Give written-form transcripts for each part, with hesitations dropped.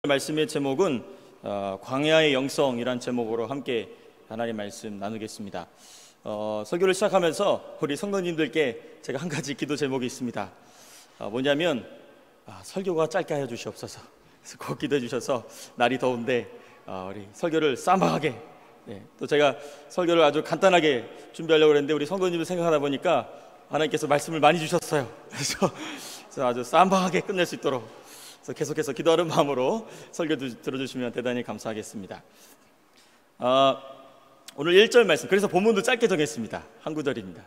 말씀의 제목은 광야의 영성이란 제목으로 함께 하나님 말씀 나누겠습니다. 설교를 시작하면서 우리 성도님들께 제가 한 가지 기도 제목이 있습니다. 뭐냐면 설교가 짧게 하여 주시옵소서. 그래서 꼭 기도해 주셔서 날이 더운데 우리 설교를 쌈박하게, 또 제가 설교를 아주 간단하게 준비하려고 했는데 우리 성도님들 생각하다 보니까 하나님께서 말씀을 많이 주셨어요. 그래서 아주 쌈박하게 끝낼 수 있도록 계속해서 기도하는 마음으로 설교 들어주시면 대단히 감사하겠습니다. 오늘 1절 말씀, 그래서 본문도 짧게 정했습니다. 한 구절입니다.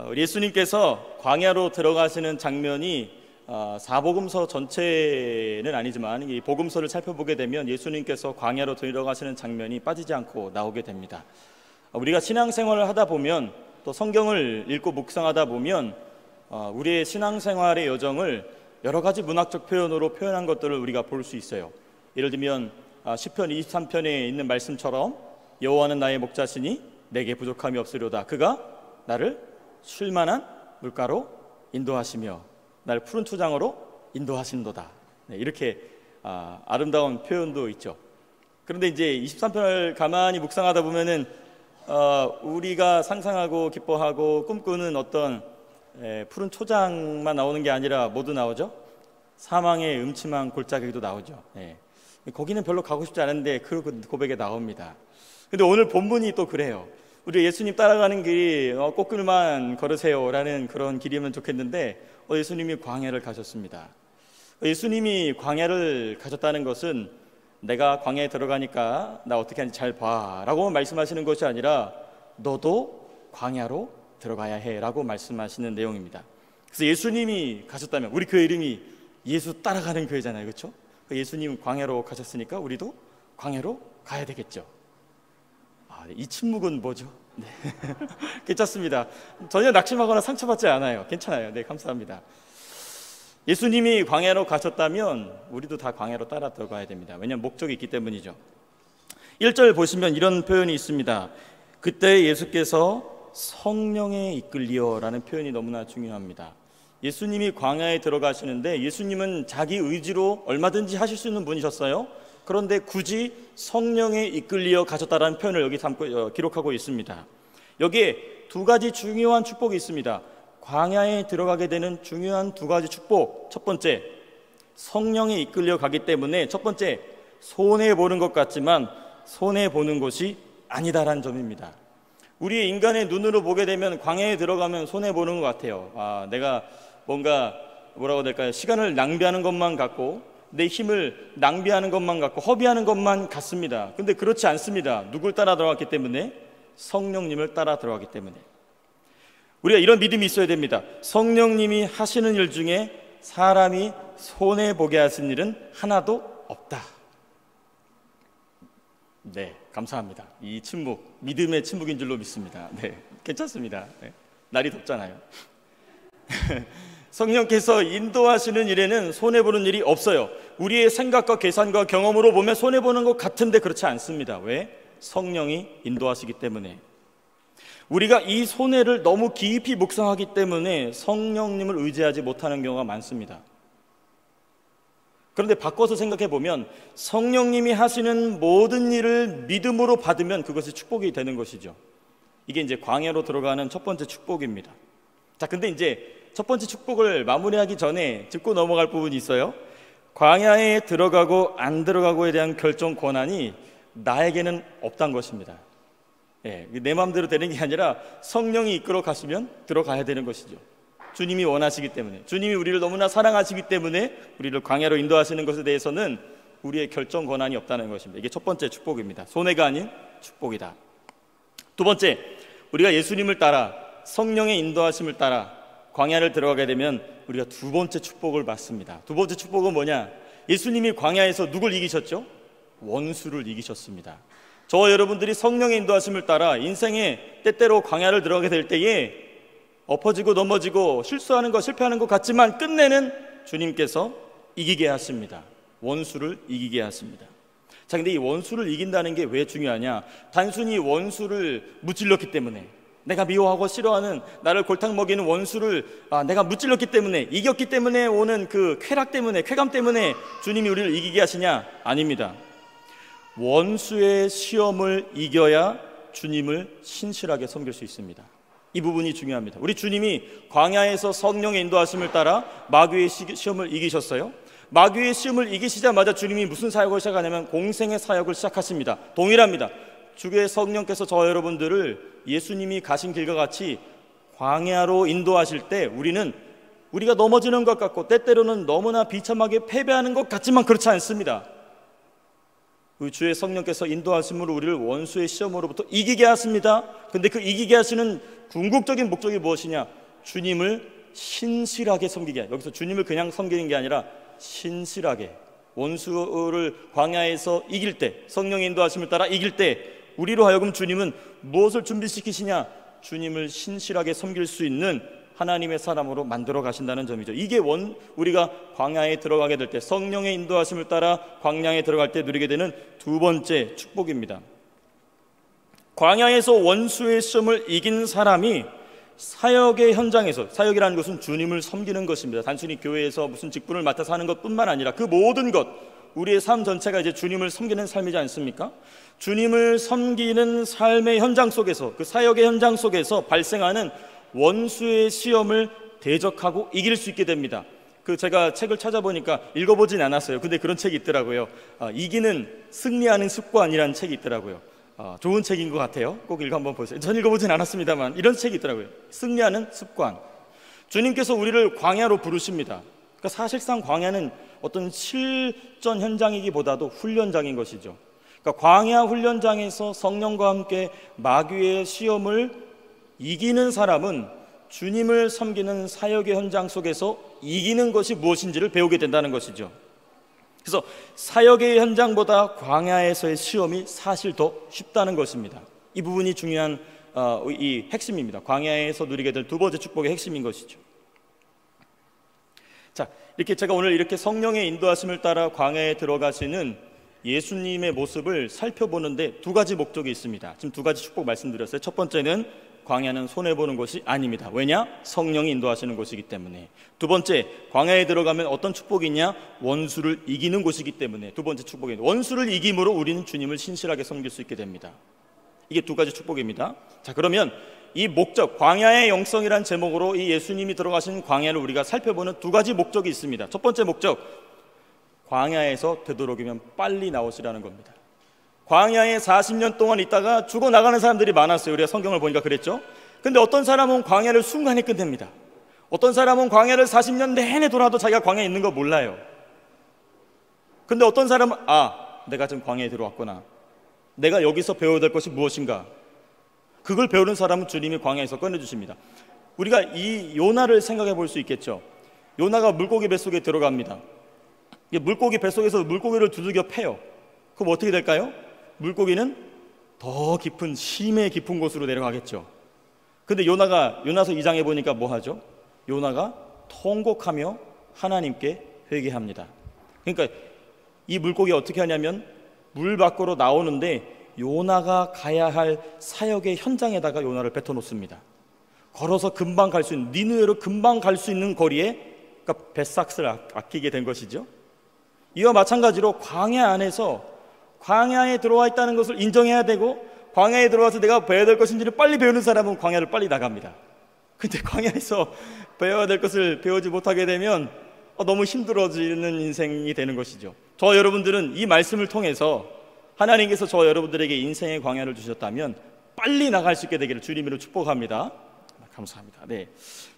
우리 예수님께서 광야로 들어가시는 장면이 사복음서 전체는 아니지만 이 복음서를 살펴보게 되면 예수님께서 광야로 들어가시는 장면이 빠지지 않고 나오게 됩니다. 우리가 신앙생활을 하다 보면, 또 성경을 읽고 묵상하다 보면 우리의 신앙생활의 여정을 여러 가지 문학적 표현으로 표현한 것들을 우리가 볼 수 있어요. 예를 들면 시편 23편에 있는 말씀처럼 여호와는 나의 목자시니 내게 부족함이 없으리로다. 그가 나를 쉴만한 물가로 인도하시며 나를 푸른 초장으로 인도하신도다. 이렇게 아름다운 표현도 있죠. 그런데 이제 23편을 가만히 묵상하다 보면은 우리가 상상하고 기뻐하고 꿈꾸는 어떤 푸른 초장만 나오는 게 아니라 뭐도 나오죠? 사망의 음침한 골짜기도 나오죠. 거기는 별로 가고 싶지 않은데 그 고백에 나옵니다. 근데 오늘 본문이 또 그래요. 우리 예수님 따라가는 길이 꽃길만 걸으세요 라는 그런 길이면 좋겠는데 예수님이 광야를 가셨습니다. 예수님이 광야를 가셨다는 것은 내가 광야에 들어가니까 나 어떻게 하는지 잘 봐 라고 말씀하시는 것이 아니라 너도 광야로 들어가야 해 라고 말씀하시는 내용입니다. 그래서 예수님이 가셨다면, 우리 교회 이름이 예수 따라가는 교회잖아요, 그렇죠? 예수님 광야로 가셨으니까 우리도 광야로 가야 되겠죠. 이 침묵은 뭐죠? 네. 괜찮습니다. 전혀 낙심하거나 상처받지 않아요. 괜찮아요. 네, 감사합니다. 예수님이 광야로 가셨다면 우리도 다 광야로 따라 들어가야 됩니다. 왜냐하면 목적이 있기 때문이죠. 1절 보시면 이런 표현이 있습니다. 그때 예수께서 성령에 이끌리어라는 표현이 너무나 중요합니다. 예수님이 광야에 들어가시는데 예수님은 자기 의지로 얼마든지 하실 수 있는 분이셨어요. 그런데 굳이 성령에 이끌리어 가셨다라는 표현을 여기 기록하고 있습니다. 여기에 두 가지 중요한 축복이 있습니다. 광야에 들어가게 되는 중요한 두 가지 축복. 첫 번째, 성령에 이끌려 가기 때문에 첫 번째, 손해보는 것 같지만 손해보는 것이 아니다라는 점입니다. 우리 인간의 눈으로 보게 되면 광야에 들어가면 손해보는 것 같아요. 내가 뭔가 뭐라고 될까요? 시간을 낭비하는 것만 같고 내 힘을 낭비하는 것만 같고 허비하는 것만 같습니다. 근데 그렇지 않습니다. 누굴 따라 들어갔기 때문에? 성령님을 따라 들어가기 때문에. 우리가 이런 믿음이 있어야 됩니다. 성령님이 하시는 일 중에 사람이 손해보게 하신 일은 하나도 없다. 네, 감사합니다. 이 침묵, 믿음의 침묵인 줄로 믿습니다. 네, 괜찮습니다. 네, 날이 덥잖아요. 성령께서 인도하시는 일에는 손해보는 일이 없어요. 우리의 생각과 계산과 경험으로 보면 손해보는 것 같은데 그렇지 않습니다. 왜? 성령이 인도하시기 때문에. 우리가 이 손해를 너무 깊이 묵상하기 때문에 성령님을 의지하지 못하는 경우가 많습니다. 그런데 바꿔서 생각해 보면 성령님이 하시는 모든 일을 믿음으로 받으면 그것이 축복이 되는 것이죠. 이게 이제 광야로 들어가는 첫 번째 축복입니다. 자, 근데 이제 첫 번째 축복을 마무리하기 전에 짚고 넘어갈 부분이 있어요. 광야에 들어가고 안 들어가고에 대한 결정 권한이 나에게는 없다는 것입니다. 내 마음대로 되는 게 아니라 성령이 이끌어 가시면 들어가야 되는 것이죠. 주님이 원하시기 때문에, 주님이 우리를 너무나 사랑하시기 때문에 우리를 광야로 인도하시는 것에 대해서는 우리의 결정 권한이 없다는 것입니다. 이게 첫 번째 축복입니다. 손해가 아닌 축복이다. 두 번째, 우리가 예수님을 따라 성령의 인도하심을 따라 광야를 들어가게 되면 우리가 두 번째 축복을 받습니다. 두 번째 축복은 뭐냐? 예수님이 광야에서 누굴 이기셨죠? 원수를 이기셨습니다. 저와 여러분들이 성령의 인도하심을 따라 인생에 때때로 광야를 들어가게 될 때에 엎어지고 넘어지고 실수하는 것, 실패하는 것 같지만 끝내는 주님께서 이기게 하십니다. 원수를 이기게 하십니다. 자, 근데 이 원수를 이긴다는 게 왜 중요하냐? 단순히 원수를 무찔렀기 때문에, 내가 미워하고 싫어하는 나를 골탕 먹이는 원수를 내가 무찔렀기 때문에, 이겼기 때문에 오는 그 쾌감 때문에 주님이 우리를 이기게 하시냐? 아닙니다. 원수의 시험을 이겨야 주님을 신실하게 섬길 수 있습니다. 이 부분이 중요합니다. 우리 주님이 광야에서 성령의 인도하심을 따라 마귀의 시험을 이기셨어요. 마귀의 시험을 이기시자마자 주님이 무슨 사역을 시작하냐면 공생의 사역을 시작하십니다. 동일합니다. 주의 성령께서 저 여러분들을 예수님이 가신 길과 같이 광야로 인도하실 때 우리가 넘어지는 것 같고 때때로는 너무나 비참하게 패배하는 것 같지만 그렇지 않습니다. 그 주의 성령께서 인도하심으로 우리를 원수의 시험으로부터 이기게 하십니다. 근데 그 이기게 하시는 궁극적인 목적이 무엇이냐? 주님을 신실하게 섬기게. 여기서 주님을 그냥 섬기는 게 아니라 신실하게, 원수를 광야에서 이길 때, 성령의 인도하심을 따라 이길 때 우리로 하여금 주님은 무엇을 준비시키시냐? 주님을 신실하게 섬길 수 있는 하나님의 사람으로 만들어 가신다는 점이죠. 이게 우리가 광야에 들어가게 될 때, 성령의 인도하심을 따라 광야에 들어갈 때 누리게 되는 두 번째 축복입니다. 광야에서 원수의 시험을 이긴 사람이 사역의 현장에서, 사역이라는 것은 주님을 섬기는 것입니다. 단순히 교회에서 무슨 직분을 맡아서 하는 것뿐만 아니라 그 모든 것, 우리의 삶 전체가 이제 주님을 섬기는 삶이지 않습니까? 주님을 섬기는 삶의 현장 속에서, 그 사역의 현장 속에서 발생하는 원수의 시험을 대적하고 이길 수 있게 됩니다. 제가 책을 찾아보니까 읽어보진 않았어요. 근데 그런 책이 있더라고요. 승리하는 습관이라는 책이 있더라고요. 좋은 책인 것 같아요. 꼭 한번 보세요. 전 읽어보진 않았습니다만 이런 책이 있더라고요. 승리하는 습관. 주님께서 우리를 광야로 부르십니다. 그러니까 사실상 광야는 어떤 실전 현장이기보다도 훈련장인 것이죠. 그러니까 광야 훈련장에서 성령과 함께 마귀의 시험을 이기는 사람은 주님을 섬기는 사역의 현장 속에서 이기는 것이 무엇인지를 배우게 된다는 것이죠. 그래서 사역의 현장보다 광야에서의 시험이 사실 더 쉽다는 것입니다. 이 부분이 중요한 이 핵심입니다. 광야에서 누리게 될 두 번째 축복의 핵심인 것이죠. 자, 이렇게 제가 오늘 이렇게 성령의 인도하심을 따라 광야에 들어가시는 예수님의 모습을 살펴보는데 두 가지 목적이 있습니다. 지금 두 가지 축복 말씀드렸어요. 첫 번째는 광야는 손해보는 곳이 아닙니다. 왜냐? 성령이 인도하시는 곳이기 때문에. 두 번째, 광야에 들어가면 어떤 축복이 있냐? 원수를 이기는 곳이기 때문에. 두 번째 축복입니다. 원수를 이김으로 우리는 주님을 신실하게 섬길 수 있게 됩니다. 이게 두 가지 축복입니다. 자, 그러면 이 목적, 광야의 영성이란 제목으로 이 예수님이 들어가신 광야를 우리가 살펴보는 두 가지 목적이 있습니다. 첫 번째 목적, 광야에서 되도록이면 빨리 나오시라는 겁니다. 광야에 40년 동안 있다가 죽어나가는 사람들이 많았어요. 우리가 성경을 보니까 그랬죠. 근데 어떤 사람은 광야를 순간에 끝냅니다. 어떤 사람은 광야를 40년 내내 돌아도 자기가 광야에 있는 거 몰라요. 근데 어떤 사람은 내가 지금 광야에 들어왔구나. 내가 여기서 배워야 될 것이 무엇인가. 그걸 배우는 사람은 주님이 광야에서 꺼내주십니다. 우리가 이 요나를 생각해 볼 수 있겠죠. 요나가 물고기 뱃속에 들어갑니다. 물고기 뱃속에서 물고기를 두들겨 패요. 그럼 어떻게 될까요? 물고기는 더 깊은, 심해 깊은 곳으로 내려가겠죠. 근데 요나서 2장에 보니까 뭐 하죠? 요나가 통곡하며 하나님께 회개합니다. 그러니까 이 물고기 어떻게 하냐면 물 밖으로 나오는데 요나가 가야 할 사역의 현장에다가 요나를 뱉어놓습니다. 걸어서 금방 갈 수 있는, 니느웨로 금방 갈 수 있는 거리에, 그러니까 뱃삭스를 아끼게 된 것이죠. 이와 마찬가지로 광야 안에서 광야에 들어와 있다는 것을 인정해야 되고, 광야에 들어와서 내가 배워야 될 것인지를 빨리 배우는 사람은 광야를 빨리 나갑니다. 근데 광야에서 배워야 될 것을 배우지 못하게 되면 너무 힘들어지는 인생이 되는 것이죠. 저 여러분들은 이 말씀을 통해서 하나님께서 저 여러분들에게 인생의 광야를 주셨다면 빨리 나갈 수 있게 되기를 주님으로 축복합니다. 감사합니다. 네.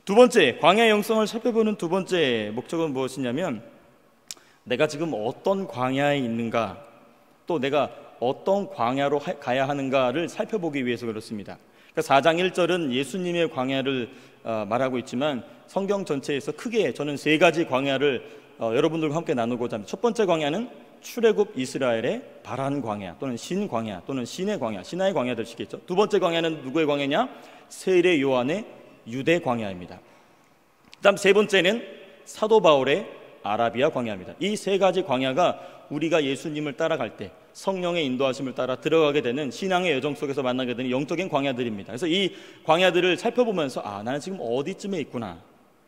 두 번째, 광야의 영성을 살펴보는 두 번째 목적은 무엇이냐면, 내가 지금 어떤 광야에 있는가, 또 내가 어떤 광야로 가야 하는가를 살펴보기 위해서 그렇습니다. 그러니까 4장 1절은 예수님의 광야를 말하고 있지만 성경 전체에서 크게 저는 세 가지 광야를 여러분들과 함께 나누고자 합니다. 첫 번째 광야는 출애굽 이스라엘의 바란 광야, 또는 신 광야, 또는 신의 광야, 신하의 광야 될 수 있겠죠. 두 번째 광야는 누구의 광야냐? 세례 요한의 유대 광야입니다. 그다음 세 번째는 사도 바울의 아라비아 광야입니다. 이 세 가지 광야가 우리가 예수님을 따라갈 때, 성령의 인도하심을 따라 들어가게 되는 신앙의 여정 속에서 만나게 되는 영적인 광야들입니다. 그래서 이 광야들을 살펴보면서 나는 지금 어디쯤에 있구나.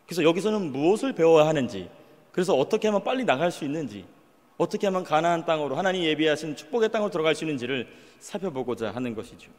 그래서 여기서는 무엇을 배워야 하는지, 그래서 어떻게 하면 빨리 나갈 수 있는지, 어떻게 하면 가나안 땅으로 하나님이 예비하신 축복의 땅으로 들어갈 수 있는지를 살펴보고자 하는 것이죠.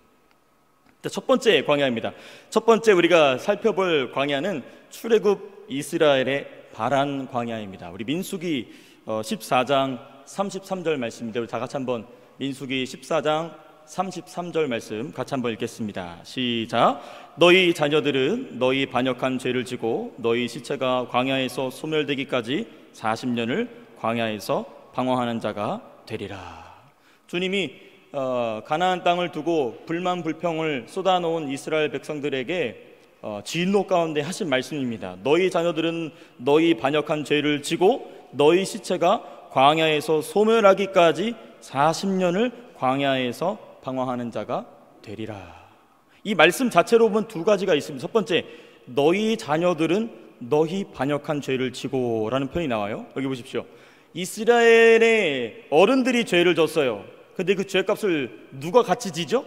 첫 번째 광야입니다. 첫 번째 우리가 살펴볼 광야는 출애굽 이스라엘의 바란 광야입니다. 우리 민수기 14장 33절 말씀입니다. 우리 다 같이 한번 민수기 14장 33절 말씀 같이 한번 읽겠습니다. 시작. 너희 자녀들은 너희 반역한 죄를 지고 너희 시체가 광야에서 소멸되기까지 40년을 광야에서 방황하는 자가 되리라. 주님이 가나안 땅을 두고 불만 불평을 쏟아놓은 이스라엘 백성들에게 진노 가운데 하신 말씀입니다. 너희 자녀들은 너희 반역한 죄를 지고 너희 시체가 광야에서 소멸하기까지 40년을 광야에서 방황하는 자가 되리라. 이 말씀 자체로 보면 두 가지가 있습니다. 첫 번째, 너희 자녀들은 너희 반역한 죄를 지고 라는 표현이 나와요. 여기 보십시오. 이스라엘의 어른들이 죄를 졌어요. 근데 그 죄값을 누가 같이 지죠?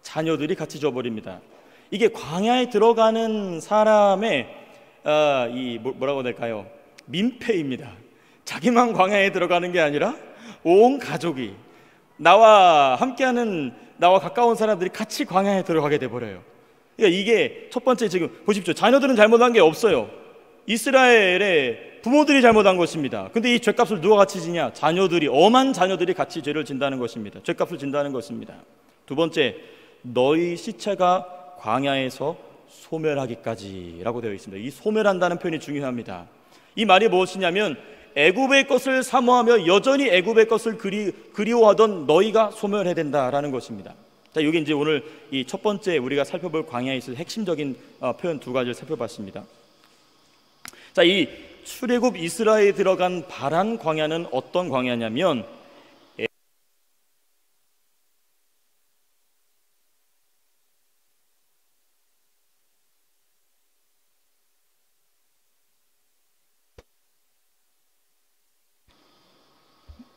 자녀들이 같이 져버립니다. 이게 광야에 들어가는 사람의 뭐라고 될까요? 민폐입니다. 자기만 광야에 들어가는 게 아니라 온 가족이, 나와 함께하는, 나와 가까운 사람들이 같이 광야에 들어가게 돼버려요. 그러니까 이게 첫 번째, 지금 보십시오. 자녀들은 잘못한 게 없어요. 이스라엘의 부모들이 잘못한 것입니다. 근데 이 죄값을 누가 같이 지냐? 자녀들이, 엄한 자녀들이 같이 죄를 진다는 것입니다. 죄값을 진다는 것입니다. 두 번째, 너희 시체가 광야에서 소멸하기까지 라고 되어 있습니다. 이 소멸한다는 표현이 중요합니다. 이 말이 무엇이냐면 애굽의 것을 사모하며 여전히 애굽의 것을 그리워하던 너희가 소멸해야 된다라는 것입니다. 자, 여기 이제 오늘 이 첫 번째 우리가 살펴볼 광야에 있을 핵심적인 표현 두 가지를 살펴봤습니다. 자, 이 출애굽 이스라엘에 들어간 바란 광야는 어떤 광야냐면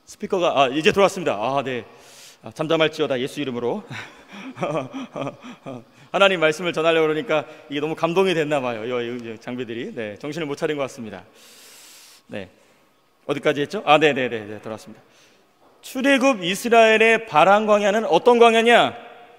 스피커가 이제 들어왔습니다. 네. 잠잠할지어다 예수 이름으로. 하나님 말씀을 전하려고 그러니까 이게 너무 감동이 됐나 봐요. 이 장비들이. 네, 정신을 못 차린 것 같습니다. 네. 어디까지 했죠? 네, 들어왔습니다. 출애굽 이스라엘의 바란 광야는 어떤 광야냐?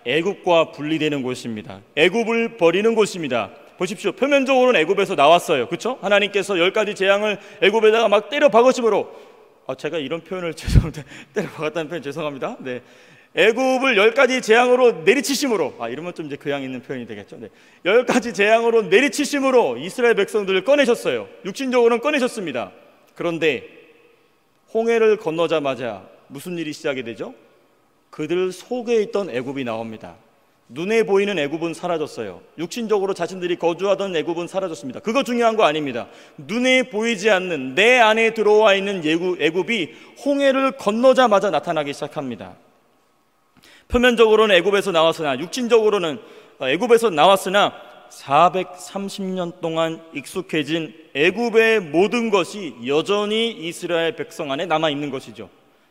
애굽과 분리되는 곳입니다. 애굽을 버리는 곳입니다. 보십시오. 표면적으로는 애굽에서 나왔어요. 그렇죠? 하나님께서 10가지 재앙을 애굽에다가 막 때려 박으심으로, 제가 이런 표현을 죄송합니다. 때려 박았다는 표현 죄송합니다. 네. 애굽을 10가지 재앙으로 내리치심으로, 이러면 좀 이제 교양 있는 표현이 되겠죠. 네. 10가지 재앙으로 내리치심으로 이스라엘 백성들을 꺼내셨어요. 육신적으로는 꺼내셨습니다. 그런데 홍해를 건너자마자 무슨 일이 시작이 되죠? 그들 속에 있던 애굽이 나옵니다. 눈에 보이는 애굽은 사라졌어요. 육신적으로 자신들이 거주하던 애굽은 사라졌습니다. 그거 중요한 거 아닙니다. 눈에 보이지 않는 내 안에 들어와 있는 애굽이 홍해를 건너자마자 나타나기 시작합니다. 표면적으로는 애굽에서 나왔으나, 육신적으로는 애굽에서 나왔으나 430년 동안 익숙해진 애굽의 모든 것이 여전히 이스라엘 백성 안에 남아있는 것이죠.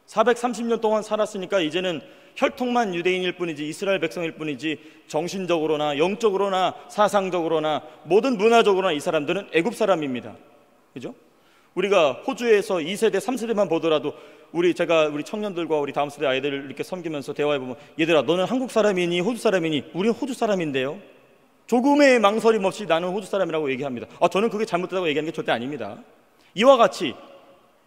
430년 동안 살았으니까 이제는 혈통만 유대인일 뿐이지 이스라엘 백성일 뿐이지 정신적으로나 영적으로나 사상적으로나 모든 문화적으로나 이 사람들은 애굽 사람입니다. 그죠? 우리가 호주에서 2세대, 3세대만 보더라도 우리 청년들과 우리 다음 세대 아이들을 이렇게 섬기면서 대화해보면, 얘들아 너는 한국 사람이니 호주 사람이니? 우리는 호주 사람인데요. 조금의 망설임 없이 나는 호주 사람이라고 얘기합니다. 저는 그게 잘못됐다고 얘기하는 게 절대 아닙니다. 이와 같이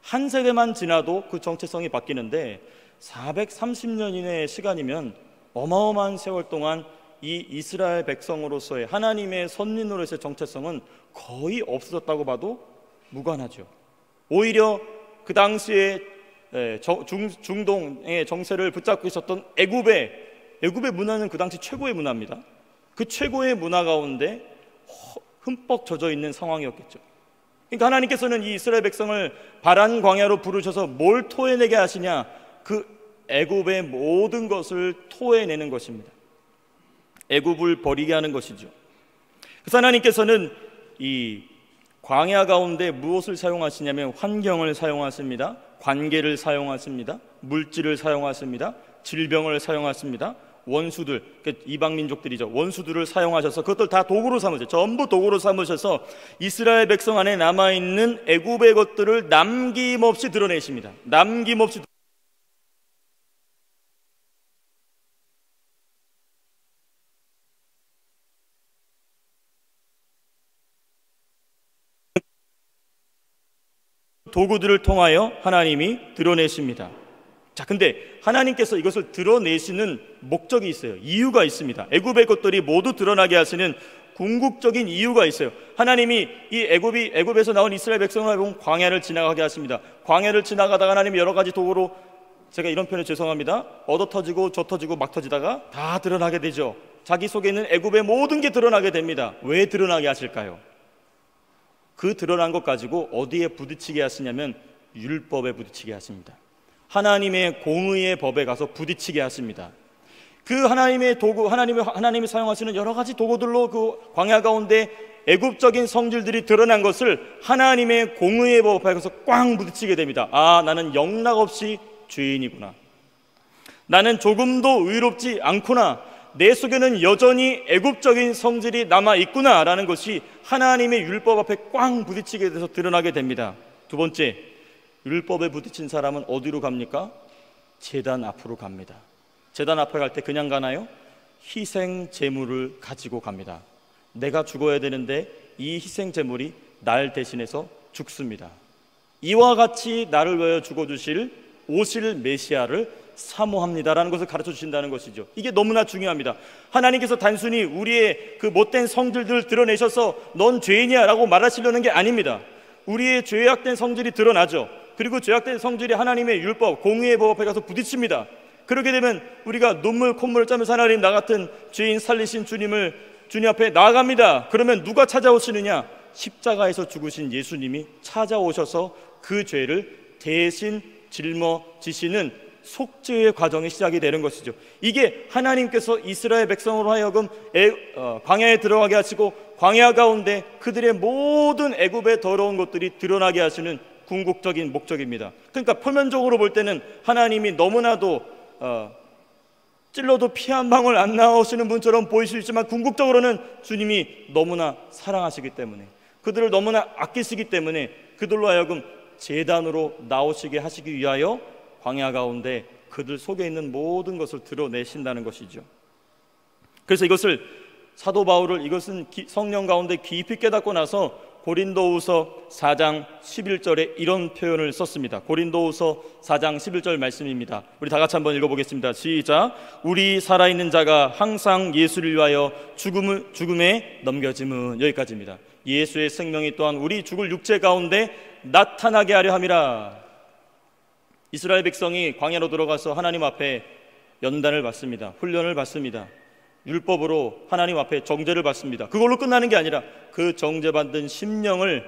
한 세대만 지나도 그 정체성이 바뀌는데 430년인의 시간이면 어마어마한 세월 동안 이 이스라엘 백성으로서의 하나님의 선민으로서의 정체성은 거의 없어졌다고 봐도 무관하죠. 오히려 그 당시에 중동의 정세를 붙잡고 있었던 애굽의 문화는 그 당시 최고의 문화입니다. 그 최고의 문화 가운데 흠뻑 젖어 있는 상황이었겠죠. 그러니까 하나님께서는 이 이스라엘 백성을 바란 광야로 부르셔서 뭘 토해내게 하시냐? 그 애굽의 모든 것을 토해내는 것입니다. 애굽을 버리게 하는 것이죠. 그래서 하나님께서는 이 광야 가운데 무엇을 사용하시냐면 환경을 사용하십니다. 관계를 사용하십니다. 물질을 사용하십니다. 질병을 사용하십니다. 원수들, 이방 민족들이죠. 원수들을 사용하셔서 그것들 다 도구로 삼으셔서, 전부 도구로 삼으셔서 이스라엘 백성 안에 남아있는 애굽의 것들을 남김없이 드러내십니다. 남김없이. 도구들을 통하여 하나님이 드러내십니다. 자, 근데 하나님께서 이것을 드러내시는 목적이 있어요. 이유가 있습니다. 애굽의 것들이 모두 드러나게 하시는 궁극적인 이유가 있어요. 하나님이 이 애굽에서 나온 이스라엘 백성을 보면 광야를 지나가게 하십니다. 광야를 지나가다가 하나님이 여러 가지 도구로, 제가 이런 표현에 죄송합니다, 얻어 터지고 줘 터지고 막 터지다가 다 드러나게 되죠. 자기 속에 있는 애굽의 모든 게 드러나게 됩니다. 왜 드러나게 하실까요? 그 드러난 것 가지고 어디에 부딪히게 하시냐면 율법에 부딪히게 하십니다. 하나님의 공의의 법에 가서 부딪히게 하십니다. 그 하나님의 도구, 하나님이 사용하시는 여러 가지 도구들로 그 광야 가운데 애굽적인 성질들이 드러난 것을 하나님의 공의의 법에 가서 꽝 부딪히게 됩니다. 아, 나는 영락없이 죄인이구나. 나는 조금도 의롭지 않구나. 내 속에는 여전히 애굽적인 성질이 남아있구나 라는 것이 하나님의 율법 앞에 꽝 부딪히게 돼서 드러나게 됩니다. 두 번째, 율법에 부딪힌 사람은 어디로 갑니까? 제단 앞으로 갑니다. 제단 앞에 갈 때 그냥 가나요? 희생 제물을 가지고 갑니다. 내가 죽어야 되는데 이 희생 제물이 날 대신해서 죽습니다. 이와 같이 나를 위하여 죽어주실 오실 메시아를 사모합니다라는 것을 가르쳐 주신다는 것이죠. 이게 너무나 중요합니다. 하나님께서 단순히 우리의 그 못된 성질들을 드러내셔서 넌 죄인이야 라고 말하시려는 게 아닙니다. 우리의 죄악된 성질이 드러나죠. 그리고 죄악된 성질이 하나님의 율법, 공의의 법 앞에 가서 부딪힙니다. 그렇게 되면 우리가 눈물 콧물을 짜면서 하나님, 나 같은 죄인 살리신 주님 앞에 나아갑니다. 그러면 누가 찾아오시느냐? 십자가에서 죽으신 예수님이 찾아오셔서 그 죄를 대신 짊어지시는 속죄의 과정이 시작이 되는 것이죠. 이게 하나님께서 이스라엘 백성으로 하여금 광야에 들어가게 하시고 광야 가운데 그들의 모든 애굽의 더러운 것들이 드러나게 하시는 궁극적인 목적입니다. 그러니까 표면적으로 볼 때는 하나님이 너무나도 찔러도 피 한 방울 안 나오시는 분처럼 보일 수 있지만 궁극적으로는 주님이 너무나 사랑하시기 때문에, 그들을 너무나 아끼시기 때문에 그들로 하여금 제단으로 나오시게 하시기 위하여 광야 가운데 그들 속에 있는 모든 것을 드러내신다는 것이죠. 그래서 이것을 사도 바울을 이것은 성령 가운데 깊이 깨닫고 나서 고린도후서 4장 11절에 이런 표현을 썼습니다. 고린도후서 4장 11절 말씀입니다. 우리 다 같이 한번 읽어보겠습니다. 시작. 우리 살아있는 자가 항상 예수를 위하여 죽음에 넘겨짐은, 여기까지입니다. 예수의 생명이 또한 우리 죽을 육체 가운데 나타나게 하려 함이라. 이스라엘 백성이 광야로 들어가서 하나님 앞에 연단을 받습니다. 훈련을 받습니다. 율법으로 하나님 앞에 정죄를 받습니다. 그걸로 끝나는 게 아니라 그 정죄받은 심령을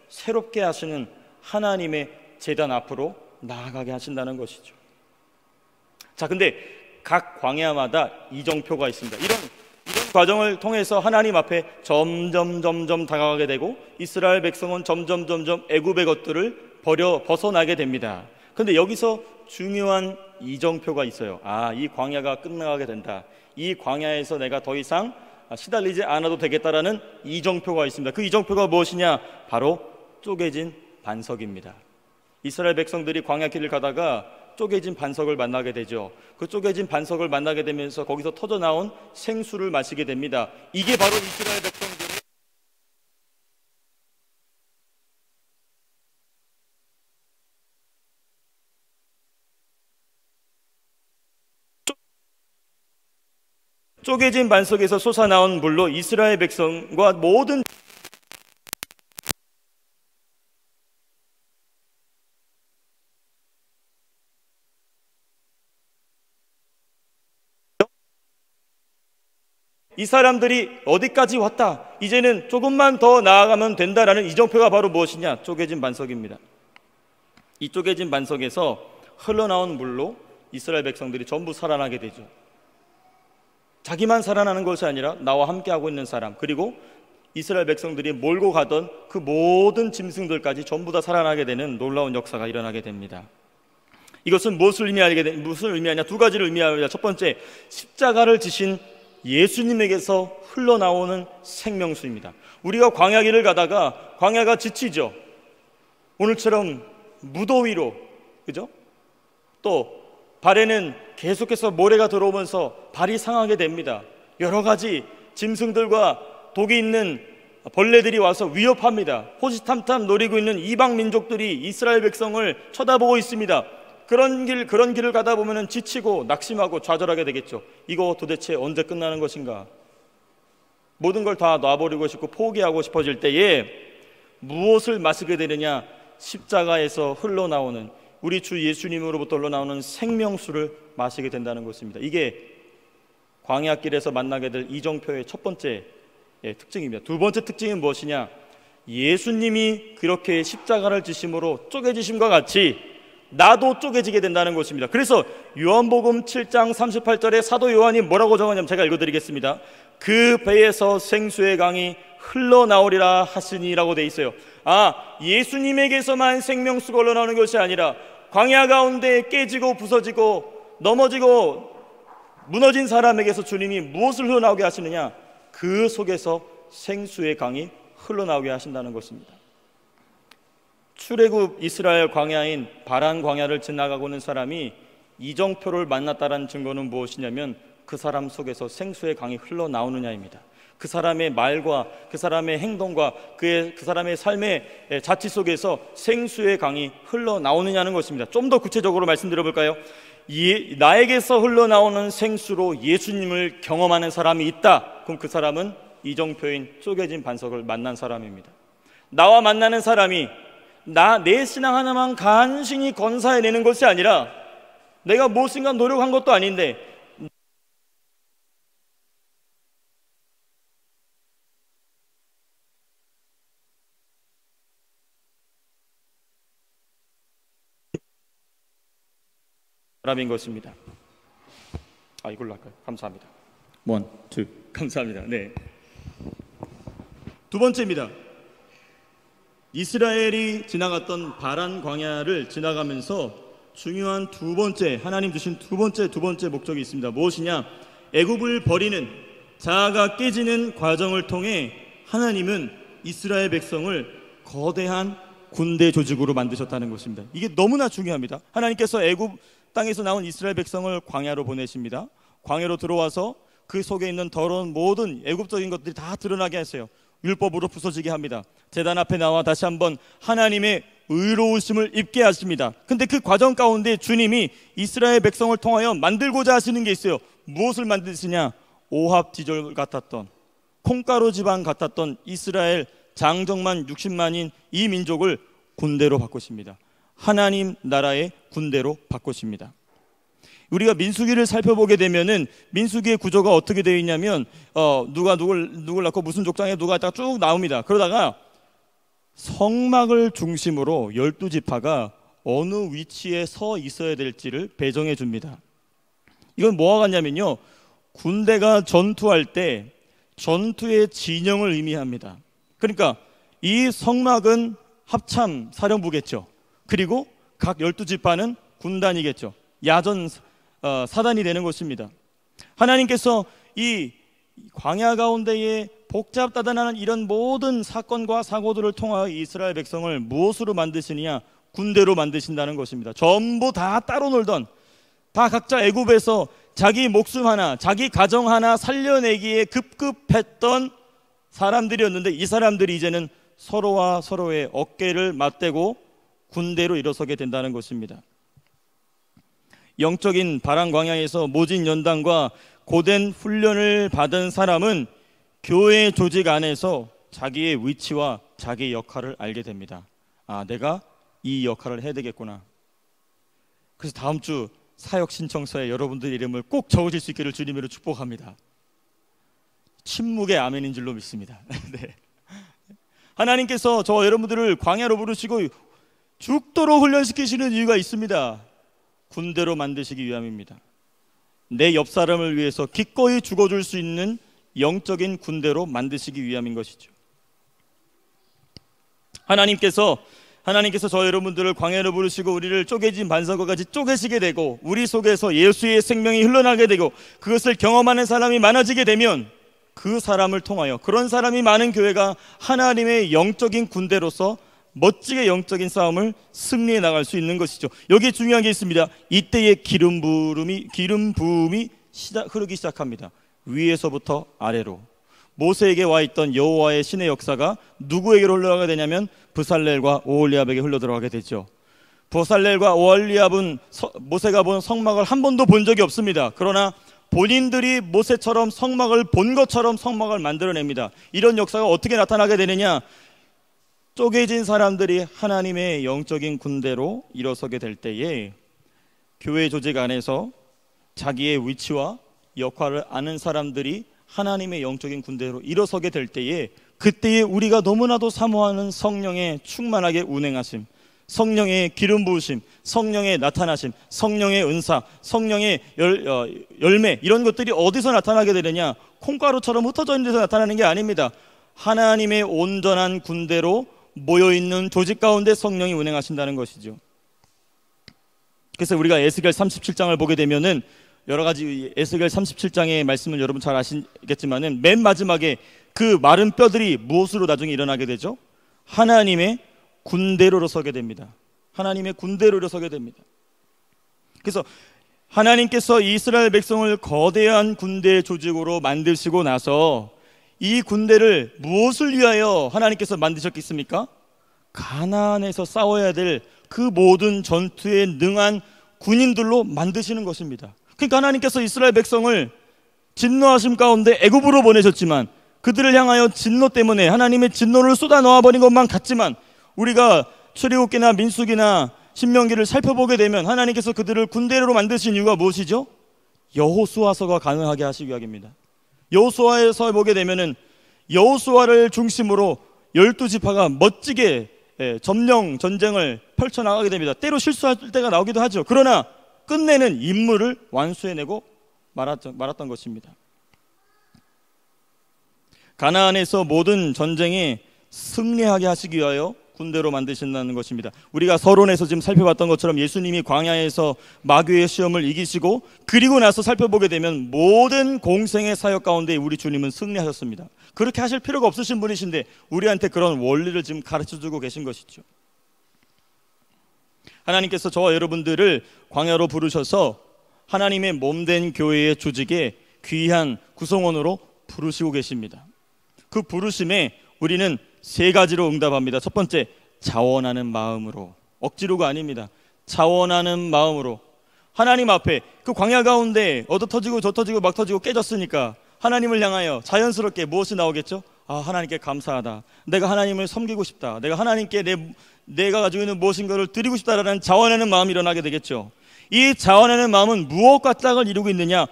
새롭게 하시는 하나님의 제단 앞으로 나아가게 하신다는 것이죠. 자, 근데 각 광야마다 이정표가 있습니다. 이런 과정을 통해서 하나님 앞에 점점 다가가게 되고 이스라엘 백성은 점점 애굽의 것들을 벗어나게 됩니다. 근데 여기서 중요한 이정표가 있어요. 아, 이 광야가 끝나가게 된다. 이 광야에서 내가 더 이상 시달리지 않아도 되겠다라는 이정표가 있습니다. 그 이정표가 무엇이냐? 바로 쪼개진 반석입니다. 이스라엘 백성들이 광야길을 가다가 쪼개진 반석을 만나게 되죠. 그 쪼개진 반석을 만나게 되면서 거기서 터져나온 생수를 마시게 됩니다. 이게 바로 이스라엘 백성들의 쪼개진 반석에서 솟아나온 물로 이스라엘 백성과 모든 이 사람들이 어디까지 왔다, 이제는 조금만 더 나아가면 된다라는 이정표가 바로 무엇이냐? 쪼개진 반석입니다. 이 쪼개진 반석에서 흘러나온 물로 이스라엘 백성들이 전부 살아나게 되죠. 자기만 살아나는 것이 아니라 나와 함께하고 있는 사람, 그리고 이스라엘 백성들이 몰고 가던 그 모든 짐승들까지 전부 다 살아나게 되는 놀라운 역사가 일어나게 됩니다. 이것은 무슨 의미하냐? 두 가지를 의미합니다. 첫 번째, 십자가를 지신 예수님에게서 흘러나오는 생명수입니다. 우리가 광야길을 가다가 광야가 지치죠. 오늘처럼 무더위로, 그죠? 또 발에는 계속해서 모래가 들어오면서 발이 상하게 됩니다. 여러 가지 짐승들과 독이 있는 벌레들이 와서 위협합니다. 호시탐탐 노리고 있는 이방 민족들이 이스라엘 백성을 쳐다보고 있습니다. 그런 길을 가다 보면 지치고 낙심하고 좌절하게 되겠죠. 이거 도대체 언제 끝나는 것인가? 모든 걸 다 놔버리고 싶고 포기하고 싶어질 때에 무엇을 마시게 되느냐? 십자가에서 흘러나오는, 우리 주 예수님으로부터 흘러나오는 생명수를 마시게 된다는 것입니다. 이게 광야길에서 만나게 될 이정표의 첫 번째 특징입니다. 두 번째 특징은 무엇이냐? 예수님이 그렇게 십자가를 지심으로 쪼개지심과 같이 나도 쪼개지게 된다는 것입니다. 그래서 요한복음 7장 38절에 사도 요한이 뭐라고 적었냐면, 제가 읽어드리겠습니다. 그 배에서 생수의 강이 흘러나오리라 하시니라고 돼 있어요. 예수님에게서만 생명수가 흘러나오는 것이 아니라 광야 가운데 깨지고 부서지고 넘어지고 무너진 사람에게서 주님이 무엇을 흘러나오게 하시느냐? 그 속에서 생수의 강이 흘러나오게 하신다는 것입니다. 출애굽 이스라엘 광야인 바란 광야를 지나가고 있는 사람이 이정표를 만났다는 증거는 무엇이냐면, 그 사람 속에서 생수의 강이 흘러나오느냐입니다. 그 사람의 말과 그 사람의 행동과 그 사람의 삶의 자치 속에서 생수의 강이 흘러나오느냐는 것입니다. 좀 더 구체적으로 말씀드려볼까요? 나에게서 흘러나오는 생수로 예수님을 경험하는 사람이 있다. 그럼 그 사람은 이정표인 쪼개진 반석을 만난 사람입니다. 나와 만나는 사람이 내 신앙 하나만 간신히 건사해내는 것이 아니라, 내가 무엇인가 노력한 것도 아닌데 사람인 것입니다. 이걸로 할까요? 감사합니다. 원, 투. 감사합니다. 네. 두 번째입니다. 이스라엘이 지나갔던 바란 광야를 지나가면서 중요한 두 번째, 하나님 주신 두 번째 목적이 있습니다. 무엇이냐? 애굽을 버리는, 자아가 깨지는 과정을 통해 하나님은 이스라엘 백성을 거대한 군대 조직으로 만드셨다는 것입니다. 이게 너무나 중요합니다. 하나님께서 애굽 땅에서 나온 이스라엘 백성을 광야로 보내십니다. 광야로 들어와서 그 속에 있는 더러운 모든 애굽적인 것들이 다 드러나게 하세요. 율법으로 부서지게 합니다. 제단 앞에 나와 다시 한번 하나님의 의로우심을 입게 하십니다. 근데 그 과정 가운데 주님이 이스라엘 백성을 통하여 만들고자 하시는 게 있어요. 무엇을 만드시냐? 오합지졸 같았던, 콩가루 지방 같았던 이스라엘 장정만 60만인 이 민족을 군대로 바꾸십니다. 하나님 나라의 군대로 바꾸십니다. 우리가 민수기를 살펴보게 되면은 민수기의 구조가 어떻게 되어 있냐면, 누가 누굴 낳고 무슨 족장에 누가 있다가 쭉 나옵니다. 그러다가 성막을 중심으로 12지파가 어느 위치에 서 있어야 될지를 배정해 줍니다. 이건 뭐와 같냐면요, 군대가 전투할 때 전투의 진영을 의미합니다. 그러니까 이 성막은 합참 사령부겠죠. 그리고 각 12지파는 군단이겠죠. 야전 사단이 되는 것입니다. 하나님께서 이 광야 가운데에 복잡다단한 이런 모든 사건과 사고들을 통하여 이스라엘 백성을 무엇으로 만드시느냐? 군대로 만드신다는 것입니다. 전부 다 따로 놀던, 다 각자 애굽에서 자기 목숨 하나, 자기 가정 하나 살려내기에 급급했던 사람들이었는데, 이 사람들이 이제는 서로와 서로의 어깨를 맞대고 군대로 일어서게 된다는 것입니다. 영적인 바란 광야에서 모진 연단과 고된 훈련을 받은 사람은 교회 조직 안에서 자기의 위치와 자기의 역할을 알게 됩니다. 내가 이 역할을 해야 되겠구나. 그래서 다음 주 사역 신청서에 여러분들 이름을 꼭 적으실 수 있기를 주님으로 축복합니다. 침묵의 아멘인 줄로 믿습니다. 네. 하나님께서 저와 여러분들을 광야로 부르시고 죽도록 훈련시키시는 이유가 있습니다. 군대로 만드시기 위함입니다. 내 옆 사람을 위해서 기꺼이 죽어줄 수 있는 영적인 군대로 만드시기 위함인 것이죠. 하나님께서 하나님께서 저 여러분들을 광야로 부르시고 우리를 쪼개진 반석과 같이 쪼개시게 되고 우리 속에서 예수의 생명이 흘러나게 되고 그것을 경험하는 사람이 많아지게 되면 그 사람을 통하여, 그런 사람이 많은 교회가 하나님의 영적인 군대로서 멋지게 영적인 싸움을 승리해 나갈 수 있는 것이죠. 여기에 중요한 게 있습니다. 이때에 기름 부음이 흐르기 시작합니다. 위에서부터 아래로. 모세에게 와 있던 여호와의 신의 역사가 누구에게로 흘러가게 되냐면 브살렐과 오홀리압에게 흘러 들어가게 되죠. 브살렐과 오홀리압은 모세가 본 성막을 한 번도 본 적이 없습니다. 그러나 본인들이 모세처럼 성막을 본 것처럼 성막을 만들어냅니다. 이런 역사가 어떻게 나타나게 되느냐? 쪼개진 사람들이 하나님의 영적인 군대로 일어서게 될 때에 교회 조직 안에서 자기의 위치와 역할을 아는 사람들이 하나님의 영적인 군대로 일어서게 될 때에, 그때에 우리가 너무나도 사모하는 성령의 충만하게 운행하심, 성령의 기름 부으심, 성령의 나타나심, 성령의 은사, 성령의 열매, 이런 것들이 어디서 나타나게 되느냐? 콩가루처럼 흩어져 있는 데서 나타나는 게 아닙니다. 하나님의 온전한 군대로 모여있는 조직 가운데 성령이 운행하신다는 것이죠. 그래서 우리가 에스겔 37장을 보게 되면은 여러 가지 에스겔 37장의 말씀을 여러분 잘 아시겠지만은 맨 마지막에 그 마른 뼈들이 무엇으로 나중에 일어나게 되죠? 하나님의 군대로 일어서게 됩니다. 하나님의 군대로 일어서게 됩니다. 그래서 하나님께서 이스라엘 백성을 거대한 군대 조직으로 만드시고 나서 이 군대를 무엇을 위하여 하나님께서 만드셨겠습니까? 가나안에서 싸워야 될 그 모든 전투에 능한 군인들로 만드시는 것입니다. 그러니까 하나님께서 이스라엘 백성을 진노하심 가운데 애굽으로 보내셨지만 그들을 향하여 진노 때문에 하나님의 진노를 쏟아 놓아버린 것만 같지만, 우리가 출애굽기나 민수기나 신명기를 살펴보게 되면 하나님께서 그들을 군대로 만드신 이유가 무엇이죠? 여호수아서가 가능하게 하시기 위함입니다. 여호수아에서 보게 되면은 여호수아를 중심으로 12지파가 멋지게 점령 전쟁을 펼쳐나가게 됩니다. 때로 실수할 때가 나오기도 하죠. 그러나 끝내는 임무를 완수해내고 말았던 것입니다. 가나안에서 모든 전쟁에 승리하게 하시기 위하여 군대로 만드신다는 것입니다. 우리가 서론에서 지금 살펴봤던 것처럼 예수님이 광야에서 마귀의 시험을 이기시고 그리고 나서 살펴보게 되면 모든 공생의 사역 가운데 우리 주님은 승리하셨습니다. 그렇게 하실 필요가 없으신 분이신데 우리한테 그런 원리를 지금 가르쳐주고 계신 것이죠. 하나님께서 저와 여러분들을 광야로 부르셔서 하나님의 몸된 교회의 조직에 귀한 구성원으로 부르시고 계십니다. 그 부르심에 우리는 세 가지로 응답합니다. 첫 번째, 자원하는 마음으로. 억지로가 아닙니다. 자원하는 마음으로. 하나님 앞에 그 광야 가운데 얻어 터지고 저 터지고 막 터지고 깨졌으니까 하나님을 향하여 자연스럽게 무엇이 나오겠죠? 아, 하나님께 감사하다. 내가 하나님을 섬기고 싶다. 내가 하나님께 내가 가지고 있는 무엇인가를 드리고 싶다라는 자원하는 마음이 일어나게 되겠죠. 이 자원하는 마음은 무엇과 짝을 이루고 있느냐?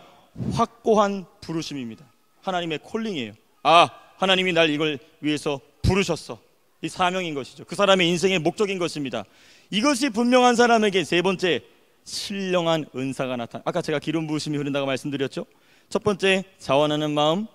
확고한 부르심입니다. 하나님의 콜링이에요. 아, 하나님이 날 이걸 위해서 부르셨어. 이 사명인 것이죠. 그 사람의 인생의 목적인 것입니다. 이것이 분명한 사람에게 세 번째, 신령한 은사가 나타나. 아까 제가 기름 부으심이 흐른다고 말씀드렸죠. 첫 번째, 자원하는 마음,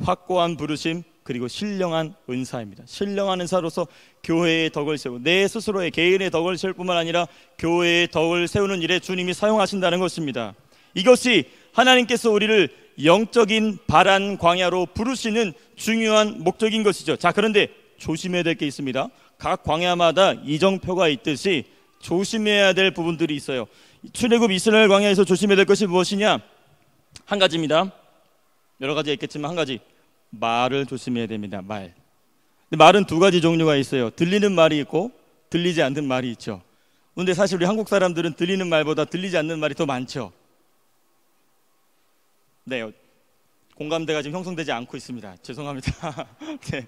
확고한 부르심, 그리고 신령한 은사입니다. 신령한 은사로서 교회의 덕을 세우고 내 스스로의 개인의 덕을 세울 뿐만 아니라 교회의 덕을 세우는 일에 주님이 사용하신다는 것입니다. 이것이 하나님께서 우리를 영적인 바란 광야로 부르시는 중요한 목적인 것이죠. 자, 그런데 조심해야 될 게 있습니다. 각 광야마다 이정표가 있듯이 조심해야 될 부분들이 있어요. 출애굽 이스라엘 광야에서 조심해야 될 것이 무엇이냐? 한 가지입니다. 여러 가지가 있겠지만 한 가지, 말을 조심해야 됩니다. 말. 근데 말은 두 가지 종류가 있어요. 들리는 말이 있고 들리지 않는 말이 있죠. 그런데 사실 우리 한국 사람들은 들리는 말보다 들리지 않는 말이 더 많죠. 네, 공감대가 지금 형성되지 않고 있습니다. 죄송합니다. 네.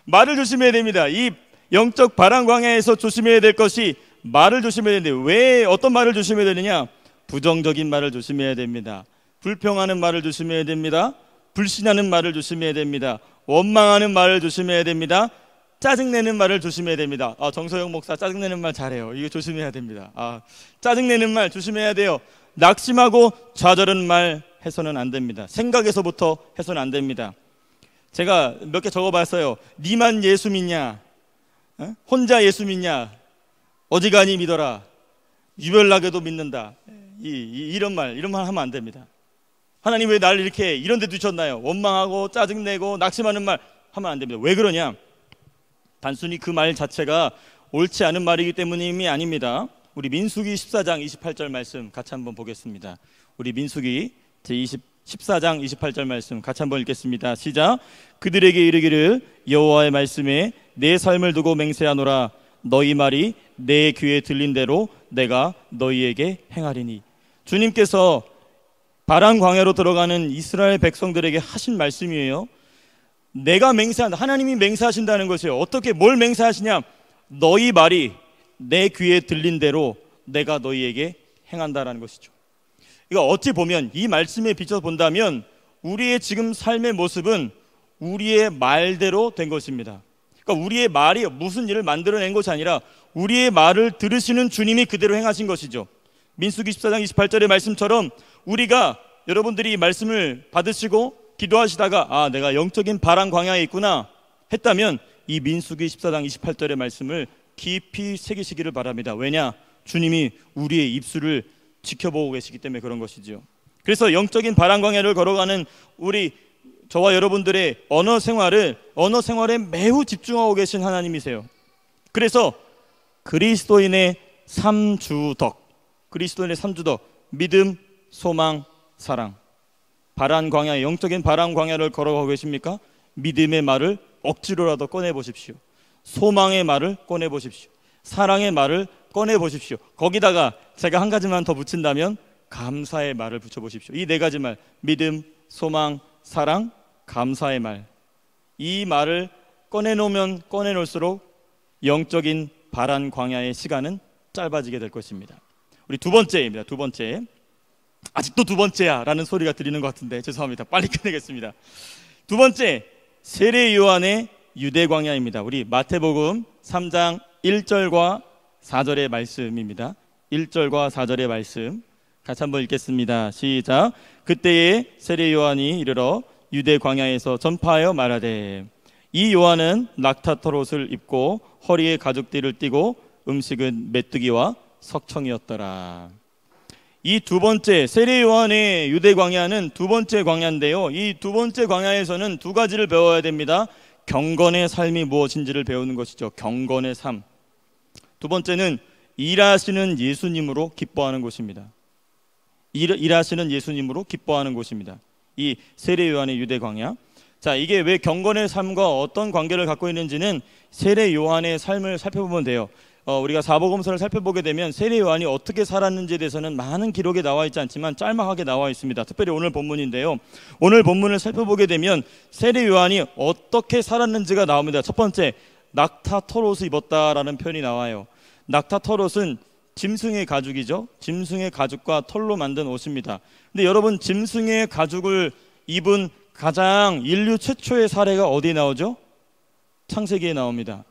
말을 조심해야 됩니다. 이 영적 바람 광야에서 조심해야 될 것이 말을 조심해야 되는데, 왜 어떤 말을 조심해야 되느냐? 부정적인 말을 조심해야 됩니다. 불평하는 말을 조심해야 됩니다. 불신하는 말을 조심해야 됩니다. 원망하는 말을 조심해야 됩니다. 짜증내는 말을 조심해야 됩니다. 정서영 목사 짜증내는 말 잘해요. 이거 조심해야 됩니다. 짜증내는 말 조심해야 돼요. 낙심하고 좌절하는 말 해서는 안 됩니다. 생각에서부터 해서는 안 됩니다. 제가 몇 개 적어봤어요. 니만 예수 믿냐? 혼자 예수 믿냐? 어지간히 믿어라. 유별나게도 믿는다. 이런 말 하면 안 됩니다. 하나님 왜 나를 이렇게 이런 데 두셨나요? 원망하고 짜증내고 낙심하는 말 하면 안 됩니다. 왜 그러냐? 단순히 그 말 자체가 옳지 않은 말이기 때문이 아닙니다. 우리 민수기 14장 28절 말씀 같이 한번 보겠습니다. 우리 민수기 제14장 28절 말씀 같이 한번 읽겠습니다. 시작. 그들에게 이르기를 여호와의 말씀에 내 삶을 두고 맹세하노라. 너희 말이 내 귀에 들린 대로 내가 너희에게 행하리니. 주님께서 바란 광야로 들어가는 이스라엘 백성들에게 하신 말씀이에요. 내가 맹세한다. 하나님이 맹세하신다는 것이에요. 어떻게 뭘 맹세하시냐? 너희 말이 내 귀에 들린 대로 내가 너희에게 행한다라는 것이죠. 이거 어찌 보면 이 말씀에 비춰서 본다면 우리의 지금 삶의 모습은 우리의 말대로 된 것입니다. 그러니까 우리의 말이 무슨 일을 만들어낸 것이 아니라 우리의 말을 들으시는 주님이 그대로 행하신 것이죠. 민수기 14장 28절의 말씀처럼 우리가 여러분들이 말씀을 받으시고 기도하시다가 내가 영적인 바란 광야에 있구나 했다면 이 민수기 14장 28절의 말씀을 깊이 새기시기를 바랍니다. 왜냐? 주님이 우리의 입술을 지켜보고 계시기 때문에 그런 것이죠. 그래서 영적인 바란 광야를 걸어가는 저와 여러분들의 언어 생활에 매우 집중하고 계신 하나님이세요. 그래서 그리스도인의 3주덕, 믿음, 소망, 사랑. 바란 광야, 영적인 바란 광야를 걸어가고 계십니까? 믿음의 말을 억지로라도 꺼내보십시오. 소망의 말을 꺼내보십시오. 사랑의 말을 꺼내보십시오. 거기다가 제가 한 가지만 더 붙인다면 감사의 말을 붙여보십시오. 이 네 가지 말, 믿음, 소망, 사랑, 감사의 말. 이 말을 꺼내놓으면 꺼내놓을수록 영적인 바란 광야의 시간은 짧아지게 될 것입니다. 우리 두 번째입니다. 두 번째. 아직도 두 번째야 라는 소리가 들리는 것 같은데 죄송합니다. 빨리 끝내겠습니다. 두 번째, 세례 요한의 유대 광야입니다. 우리 마태복음 3장 1절과 4절의 말씀입니다. 1절과 4절의 말씀 같이 한번 읽겠습니다. 시작. 그때에 세례 요한이 이르러 유대 광야에서 전파하여 말하되 이 요한은 낙타털 옷을 입고 허리에 가죽띠를 띠고 음식은 메뚜기와 석청이었더라. 이 두 번째 세례 요한의 유대 광야는 두 번째 광야인데요. 이 두 번째 광야에서는 두 가지를 배워야 됩니다. 경건의 삶이 무엇인지를 배우는 것이죠. 경건의 삶. 두 번째는 일하시는 예수님으로 기뻐하는 곳입니다. 일하시는 예수님으로 기뻐하는 곳입니다. 이 세례 요한의 유대 광야. 자, 이게 왜 경건의 삶과 어떤 관계를 갖고 있는지는 세례 요한의 삶을 살펴보면 돼요. 우리가 사복음서를 살펴보게 되면 세례 요한이 어떻게 살았는지에 대해서는 많은 기록이 나와 있지 않지만 짤막하게 나와 있습니다. 특별히 오늘 본문인데요. 오늘 본문을 살펴보게 되면 세례 요한이 어떻게 살았는지가 나옵니다. 첫 번째, 낙타 털옷을 입었다라는 표현이 나와요. 낙타 털옷은 짐승의 가죽이죠. 짐승의 가죽과 털로 만든 옷입니다. 근데 여러분, 짐승의 가죽을 입은 가장 인류 최초의 사례가 어디에 나오죠? 창세기에 나옵니다.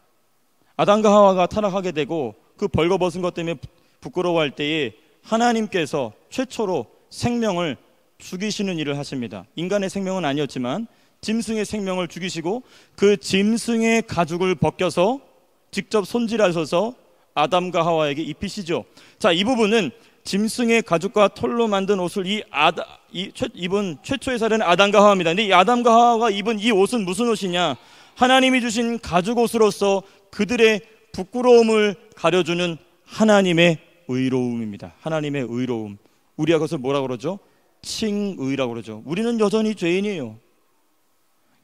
아담과 하와가 타락하게 되고 그 벌거벗은 것 때문에 부끄러워할 때에 하나님께서 최초로 생명을 죽이시는 일을 하십니다. 인간의 생명은 아니었지만 짐승의 생명을 죽이시고 그 짐승의 가죽을 벗겨서 직접 손질하셔서 아담과 하와에게 입히시죠. 자, 이 부분은 짐승의 가죽과 털로 만든 옷을 입은 최초의 사례는 아담과 하와입니다. 근데 이 아담과 하와가 입은 이 옷은 무슨 옷이냐? 하나님이 주신 가죽 옷으로서 그들의 부끄러움을 가려주는 하나님의 의로움입니다. 하나님의 의로움. 우리가 그것을 뭐라고 그러죠? 칭의라고 그러죠. 우리는 여전히 죄인이에요.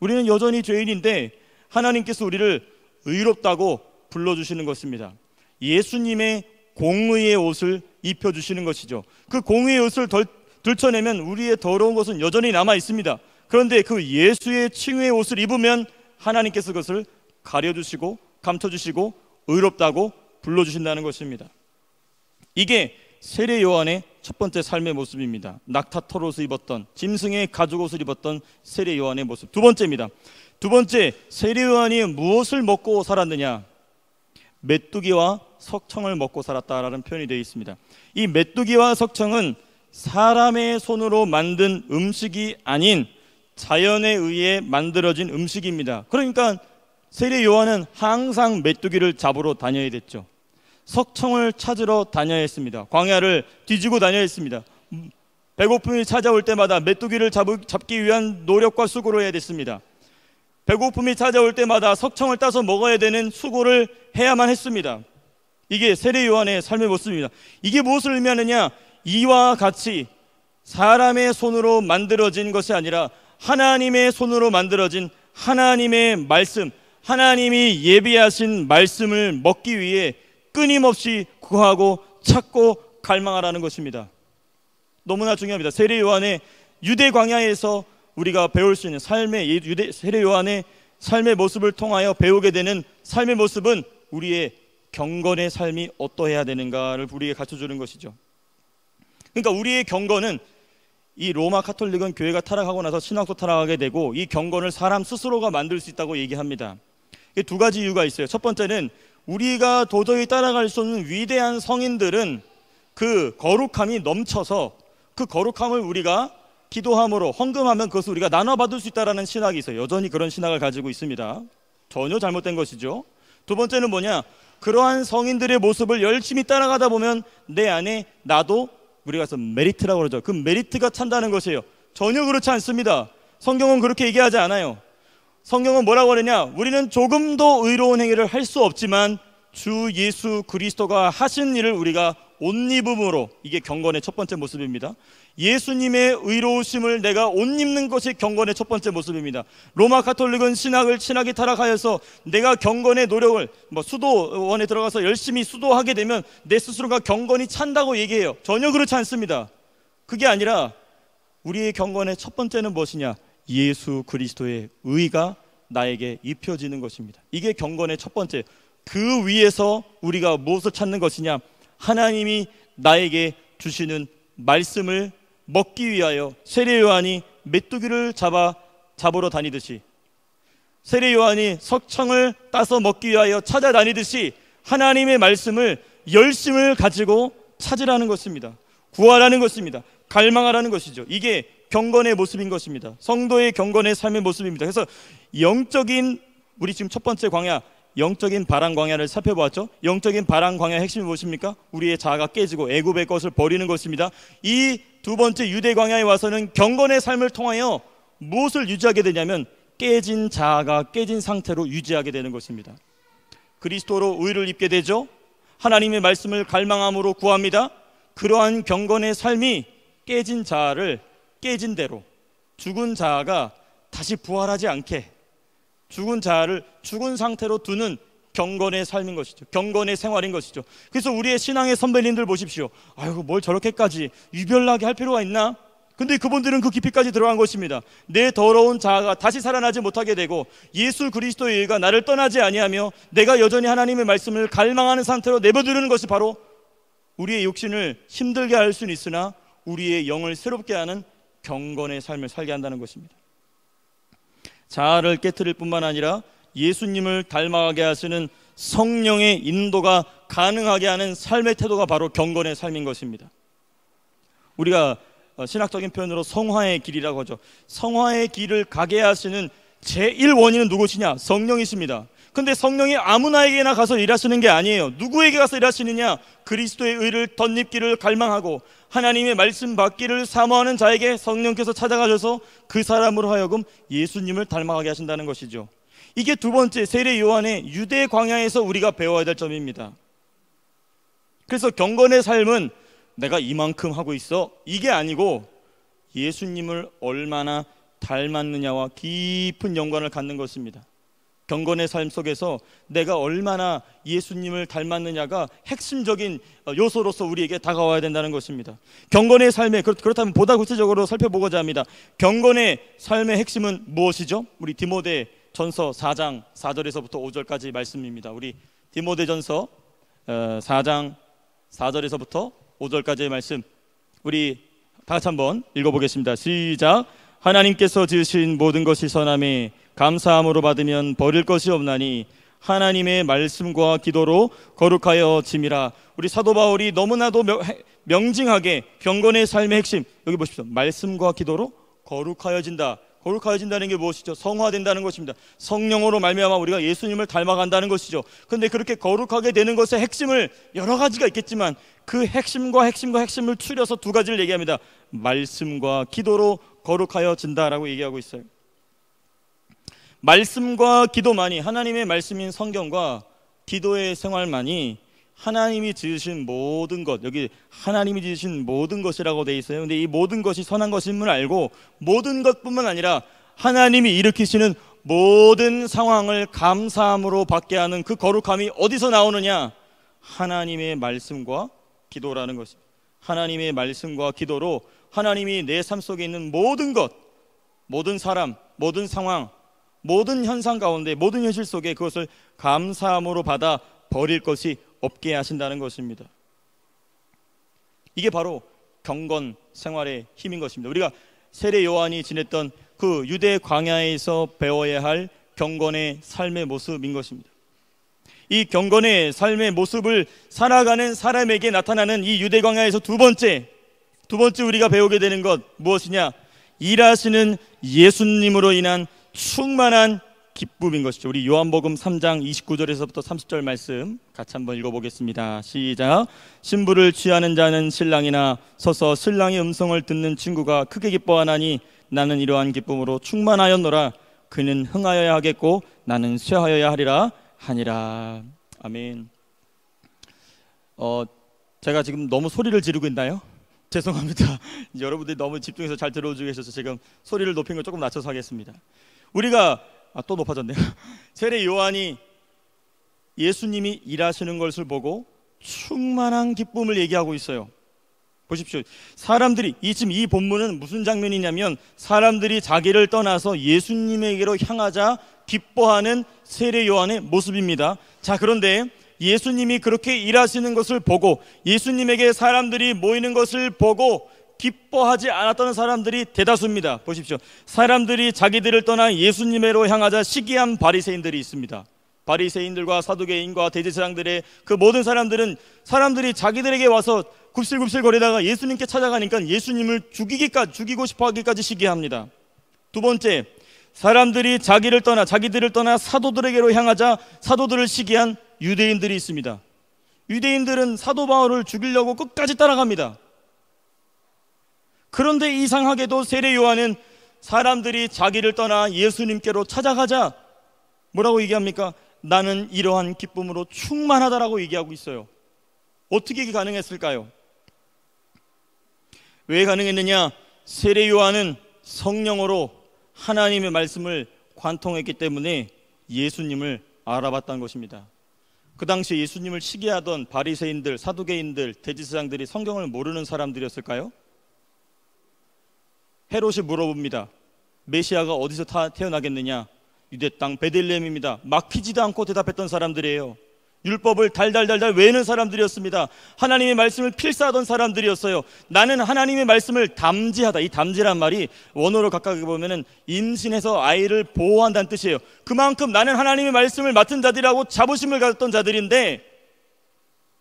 우리는 여전히 죄인인데 하나님께서 우리를 의롭다고 불러주시는 것입니다. 예수님의 공의의 옷을 입혀주시는 것이죠. 그 공의의 옷을 들춰내면 우리의 더러운 것은 여전히 남아 있습니다. 그런데 그 예수의 칭의의 옷을 입으면 하나님께서 그것을 가려주시고 감춰주시고 의롭다고 불러주신다는 것입니다. 이게 세례 요한의 첫 번째 삶의 모습입니다. 낙타 털옷을 입었던, 짐승의 가죽 옷을 입었던 세례 요한의 모습. 두 번째입니다. 두 번째, 세례 요한이 무엇을 먹고 살았느냐? 메뚜기와 석청을 먹고 살았다라는 표현이 되어 있습니다. 이 메뚜기와 석청은 사람의 손으로 만든 음식이 아닌 자연에 의해 만들어진 음식입니다. 그러니까 세례 요한은 항상 메뚜기를 잡으러 다녀야 됐죠. 석청을 찾으러 다녀야 했습니다. 광야를 뒤지고 다녀야 했습니다. 배고픔이 찾아올 때마다 메뚜기를 잡기 위한 노력과 수고를 해야 됐습니다. 배고픔이 찾아올 때마다 석청을 따서 먹어야 되는 수고를 해야만 했습니다. 이게 세례 요한의 삶의 모습입니다. 이게 무엇을 의미하느냐? 이와 같이 사람의 손으로 만들어진 것이 아니라 하나님의 손으로 만들어진 하나님의 말씀, 하나님이 예비하신 말씀을 먹기 위해 끊임없이 구하고 찾고 갈망하라는 것입니다. 너무나 중요합니다. 세례 요한의 유대 광야에서 우리가 배울 수 있는 세례 요한의 삶의 모습을 통하여 배우게 되는 삶의 모습은 우리의 경건의 삶이 어떠해야 되는가를 우리에게 가르쳐주는 것이죠. 그러니까 우리의 경건은, 이 로마 카톨릭은 교회가 타락하고 나서 신학도 타락하게 되고 이 경건을 사람 스스로가 만들 수 있다고 얘기합니다. 두 가지 이유가 있어요. 첫 번째는 우리가 도저히 따라갈 수 없는 위대한 성인들은 그 거룩함이 넘쳐서 그 거룩함을 우리가 기도함으로 헌금하면 그것을 우리가 나눠받을 수 있다는 신학이 있어요. 여전히 그런 신학을 가지고 있습니다. 전혀 잘못된 것이죠. 두 번째는 뭐냐? 그러한 성인들의 모습을 열심히 따라가다 보면 내 안에 나도, 우리가 그래서 메리트라고 그러죠. 그 메리트가 찬다는 것이에요. 전혀 그렇지 않습니다. 성경은 그렇게 얘기하지 않아요. 성경은 뭐라고 하느냐? 우리는 조금 더 의로운 행위를 할 수 없지만 주 예수 그리스도가 하신 일을 우리가 옷 입음으로, 이게 경건의 첫 번째 모습입니다. 예수님의 의로우심을 내가 옷 입는 것이 경건의 첫 번째 모습입니다. 로마 가톨릭은 신학이 타락하여서 내가 경건의 노력을, 수도원에 들어가서 열심히 수도하게 되면 내 스스로가 경건이 찬다고 얘기해요. 전혀 그렇지 않습니다. 그게 아니라 우리의 경건의 첫 번째는 무엇이냐? 예수 그리스도의 의가 나에게 입혀지는 것입니다. 이게 경건의 첫 번째. 그 위에서 우리가 무엇을 찾는 것이냐? 하나님이 나에게 주시는 말씀을 먹기 위하여 세례 요한이 메뚜기를 잡으러 다니듯이, 세례 요한이 석청을 따서 먹기 위하여 찾아다니듯이 하나님의 말씀을 열심을 가지고 찾으라는 것입니다. 구하라는 것입니다. 갈망하라는 것이죠. 이게 경건의 모습인 것입니다. 성도의 경건의 삶의 모습입니다. 그래서 우리 지금 첫 번째 광야, 영적인 바람 광야를 살펴보았죠. 영적인 바람 광야의 핵심이 무엇입니까? 우리의 자아가 깨지고 애굽의 것을 버리는 것입니다. 이 두 번째 유대 광야에 와서는 경건의 삶을 통하여 무엇을 유지하게 되냐면 깨진 자아가 깨진 상태로 유지하게 되는 것입니다. 그리스도로 의를 입게 되죠. 하나님의 말씀을 갈망함으로 구합니다. 그러한 경건의 삶이 깨진 자아를 깨진 대로, 죽은 자아가 다시 부활하지 않게 죽은 자아를 죽은 상태로 두는 경건의 삶인 것이죠. 경건의 생활인 것이죠. 그래서 우리의 신앙의 선배님들 보십시오. 아이고, 뭘 저렇게까지 유별나게 할 필요가 있나? 근데 그분들은 그 깊이까지 들어간 것입니다. 내 더러운 자아가 다시 살아나지 못하게 되고 예수 그리스도의 의가 나를 떠나지 아니하며 내가 여전히 하나님의 말씀을 갈망하는 상태로 내버려두는 것이 바로 우리의 육신을 힘들게 할 수는 있으나 우리의 영을 새롭게 하는 경건의 삶을 살게 한다는 것입니다. 자아를 깨트릴 뿐만 아니라 예수님을 닮아가게 하시는 성령의 인도가 가능하게 하는 삶의 태도가 바로 경건의 삶인 것입니다. 우리가 신학적인 표현으로 성화의 길이라고 하죠. 성화의 길을 가게 하시는 제1원인은 누구시냐? 성령이십니다. 근데 성령이 아무나에게나 가서 일하시는 게 아니에요. 누구에게 가서 일하시느냐? 그리스도의 의를 덧입기를 갈망하고 하나님의 말씀 받기를 사모하는 자에게 성령께서 찾아가셔서 그 사람으로 하여금 예수님을 닮아가게 하신다는 것이죠. 이게 두 번째 세례 요한의 유대 광야에서 우리가 배워야 될 점입니다. 그래서 경건의 삶은 내가 이만큼 하고 있어, 이게 아니고 예수님을 얼마나 닮았느냐와 깊은 연관을 갖는 것입니다. 경건의 삶 속에서 내가 얼마나 예수님을 닮았느냐가 핵심적인 요소로서 우리에게 다가와야 된다는 것입니다. 경건의 삶에, 그렇다면 보다 구체적으로 살펴보고자 합니다. 경건의 삶의 핵심은 무엇이죠? 우리 디모데 전서 4장 4절에서부터 5절까지 말씀입니다. 우리 디모데 전서 4장 4절에서부터 5절까지의 말씀, 우리 다 같이 한번 읽어보겠습니다. 시작. 하나님께서 지으신 모든 것이 선함에 감사함으로 받으면 버릴 것이 없나니 하나님의 말씀과 기도로 거룩하여 짐이라. 우리 사도 바울이 너무나도 명징하게 경건의 삶의 핵심, 여기 보십시오. 말씀과 기도로 거룩하여진다, 거룩해진다는 게 무엇이죠? 성화된다는 것입니다. 성령으로 말미암아 우리가 예수님을 닮아간다는 것이죠. 그런데 그렇게 거룩하게 되는 것의 핵심을 여러 가지가 있겠지만 그 핵심을 추려서 두 가지를 얘기합니다. 말씀과 기도로 거룩하여진다라고 얘기하고 있어요. 말씀과 기도만이, 하나님의 말씀인 성경과 기도의 생활만이 하나님이 지으신 모든 것, 여기 하나님이 지으신 모든 것이라고 되어 있어요. 근데 이 모든 것이 선한 것임을 알고 모든 것뿐만 아니라 하나님이 일으키시는 모든 상황을 감사함으로 받게 하는 그 거룩함이 어디서 나오느냐? 하나님의 말씀과 기도라는 것입니다. 하나님의 말씀과 기도로 하나님이 내 삶 속에 있는 모든 것, 모든 사람, 모든 상황, 모든 현상 가운데, 모든 현실 속에 그것을 감사함으로 받아 버릴 것이 없게 하신다는 것입니다. 이게 바로 경건 생활의 힘인 것입니다. 우리가 세례 요한이 지냈던 그 유대 광야에서 배워야 할 경건의 삶의 모습인 것입니다. 이 경건의 삶의 모습을 살아가는 사람에게 나타나는 이 유대 광야에서 두 번째 우리가 배우게 되는 것 무엇이냐? 일하시는 예수님으로 인한 충만한 기쁨인 것이죠. 우리 요한복음 3장 29절에서부터 30절 말씀 같이 한번 읽어보겠습니다. 시작. 신부를 취하는 자는 신랑이나 서서 신랑의 음성을 듣는 친구가 크게 기뻐하나니 나는 이러한 기쁨으로 충만하였노라. 그는 흥하여야 하겠고 나는 쇠하여야 하리라 하니라. 아멘. 제가 지금 너무 소리를 지르고 있나요? 죄송합니다. 여러분들이 너무 집중해서 잘 들어주고 계셔서 지금 소리를 높인 걸 조금 낮춰서 하겠습니다. 우리가 또 높아졌네요. 세례 요한이 예수님이 일하시는 것을 보고 충만한 기쁨을 얘기하고 있어요. 보십시오. 사람들이 지금 이 본문은 무슨 장면이냐면 사람들이 자기를 떠나서 예수님에게로 향하자 기뻐하는 세례 요한의 모습입니다. 자, 그런데 예수님이 그렇게 일하시는 것을 보고 예수님에게 사람들이 모이는 것을 보고 기뻐하지 않았던 사람들이 대다수입니다. 보십시오. 사람들이 자기들을 떠나 예수님으로 향하자 시기한 바리새인들이 있습니다. 바리새인들과 사두개인과 대제사장들의 그 모든 사람들이 자기들에게 와서 굽실굽실 거리다가 예수님께 찾아가니까 예수님을 죽이고 싶어 하기까지 시기합니다. 두 번째, 사람들이 자기들을 떠나 사도들에게로 향하자 사도들을 시기한 유대인들이 있습니다. 유대인들은 사도 바울을 죽이려고 끝까지 따라갑니다. 그런데 이상하게도 세례 요한은 사람들이 자기를 떠나 예수님께로 찾아가자 뭐라고 얘기합니까? 나는 이러한 기쁨으로 충만하다라고 얘기하고 있어요. 어떻게 이게 가능했을까요? 왜 가능했느냐? 세례 요한은 성령으로 하나님의 말씀을 관통했기 때문에 예수님을 알아봤다는 것입니다. 그 당시 예수님을 시기하던 바리새인들, 사두개인들, 대제사장들이 성경을 모르는 사람들이었을까요? 헤롯이 물어봅니다. 메시아가 어디서 태어나겠느냐? 유대 땅 베들레헴입니다. 막히지도 않고 대답했던 사람들이에요. 율법을 달달달달 외우는 사람들이었습니다. 하나님의 말씀을 필사하던 사람들이었어요. 나는 하나님의 말씀을 담지하다. 이 담지란 말이 원어로 가깝게 보면은 임신해서 아이를 보호한다는 뜻이에요. 그만큼 나는 하나님의 말씀을 맡은 자들이라고 자부심을 가졌던 자들인데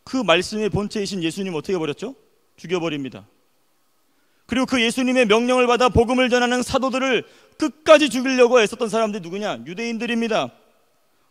그 말씀의 본체이신 예수님 어떻게 해버렸죠? 죽여버립니다. 그리고 그 예수님의 명령을 받아 복음을 전하는 사도들을 끝까지 죽이려고 애썼던 사람들이 누구냐? 유대인들입니다.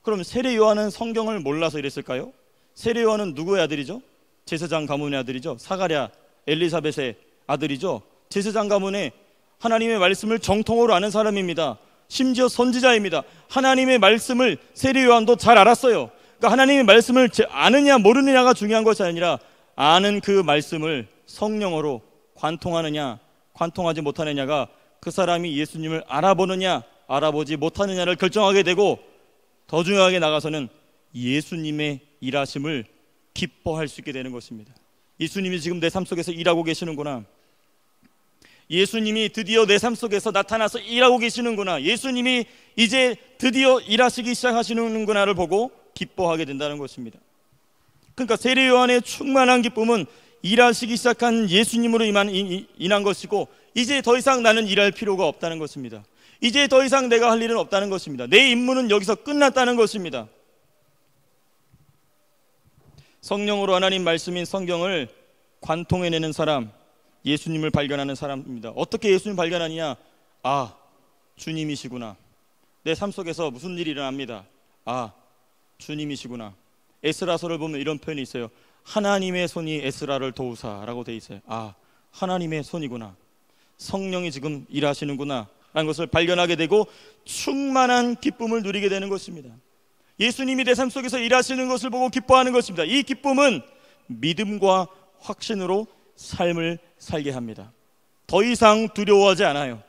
그럼 세례 요한은 성경을 몰라서 이랬을까요? 세례 요한은 누구의 아들이죠? 제사장 가문의 아들이죠. 사가랴, 엘리사벳의 아들이죠. 제사장 가문에 하나님의 말씀을 정통으로 아는 사람입니다. 심지어 선지자입니다. 하나님의 말씀을 세례 요한도 잘 알았어요. 그러니까 하나님의 말씀을 아느냐 모르느냐가 중요한 것이 아니라 아는 그 말씀을 성령으로 관통하느냐 관통하지 못하느냐가 그 사람이 예수님을 알아보느냐 알아보지 못하느냐를 결정하게 되고, 더 중요하게 나가서는 예수님의 일하심을 기뻐할 수 있게 되는 것입니다. 예수님이 지금 내 삶 속에서 일하고 계시는구나. 예수님이 드디어 내 삶 속에서 나타나서 일하고 계시는구나. 예수님이 이제 드디어 일하시기 시작하시는구나를 보고 기뻐하게 된다는 것입니다. 그러니까 세례 요한의 충만한 기쁨은 일하시기 시작한 예수님으로 인한 것이고, 이제 더 이상 나는 일할 필요가 없다는 것입니다. 이제 더 이상 내가 할 일은 없다는 것입니다. 내 임무는 여기서 끝났다는 것입니다. 성령으로 하나님 말씀인 성경을 관통해내는 사람, 예수님을 발견하는 사람입니다. 어떻게 예수님을 발견하느냐? 주님이시구나. 내 삶 속에서 무슨 일이 일어납니다. 아, 주님이시구나. 에스라서를 보면 이런 표현이 있어요. 하나님의 손이 에스라를 도우사라고 돼 있어요. 아, 하나님의 손이구나. 성령이 지금 일하시는구나 라는 것을 발견하게 되고 충만한 기쁨을 누리게 되는 것입니다. 예수님이 내 삶 속에서 일하시는 것을 보고 기뻐하는 것입니다. 이 기쁨은 믿음과 확신으로 삶을 살게 합니다. 더 이상 두려워하지 않아요.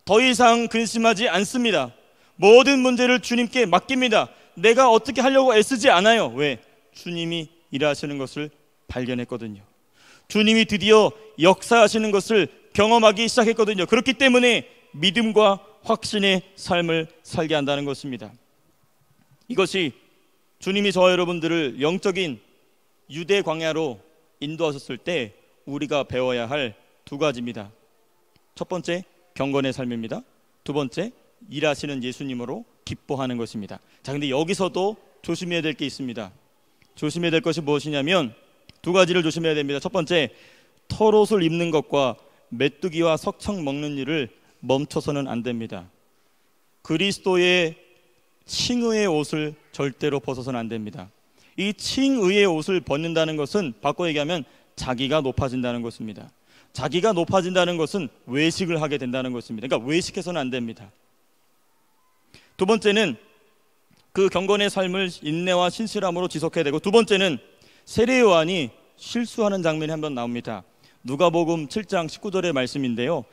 더 이상 근심하지 않습니다. 모든 문제를 주님께 맡깁니다. 내가 어떻게 하려고 애쓰지 않아요. 왜? 주님이 일하시는 것을 발견했거든요. 주님이 드디어 역사하시는 것을 경험하기 시작했거든요. 그렇기 때문에 믿음과 확신의 삶을 살게 한다는 것입니다. 이것이 주님이 저와 여러분들을 영적인 유대 광야로 인도하셨을 때 우리가 배워야 할 두 가지입니다. 첫 번째, 경건의 삶입니다. 두 번째, 일하시는 예수님으로 기뻐하는 것입니다. 자, 근데 여기서도 조심해야 될 게 있습니다. 조심해야 될 것이 무엇이냐면 두 가지를 조심해야 됩니다. 첫 번째, 털옷을 입는 것과 메뚜기와 석청 먹는 일을 멈춰서는 안 됩니다. 그리스도의 칭의의 옷을 절대로 벗어서는 안 됩니다. 이 칭의의 옷을 벗는다는 것은 바꿔 얘기하면 자기가 높아진다는 것입니다. 자기가 높아진다는 것은 외식을 하게 된다는 것입니다. 그러니까 외식해서는 안 됩니다. 두 번째는 그 경건의 삶을 인내와 신실함으로 지속해야 되고, 두 번째는 세례 요한이 실수하는 장면이 한번 나옵니다. 누가복음 7장 19절의 말씀인데요.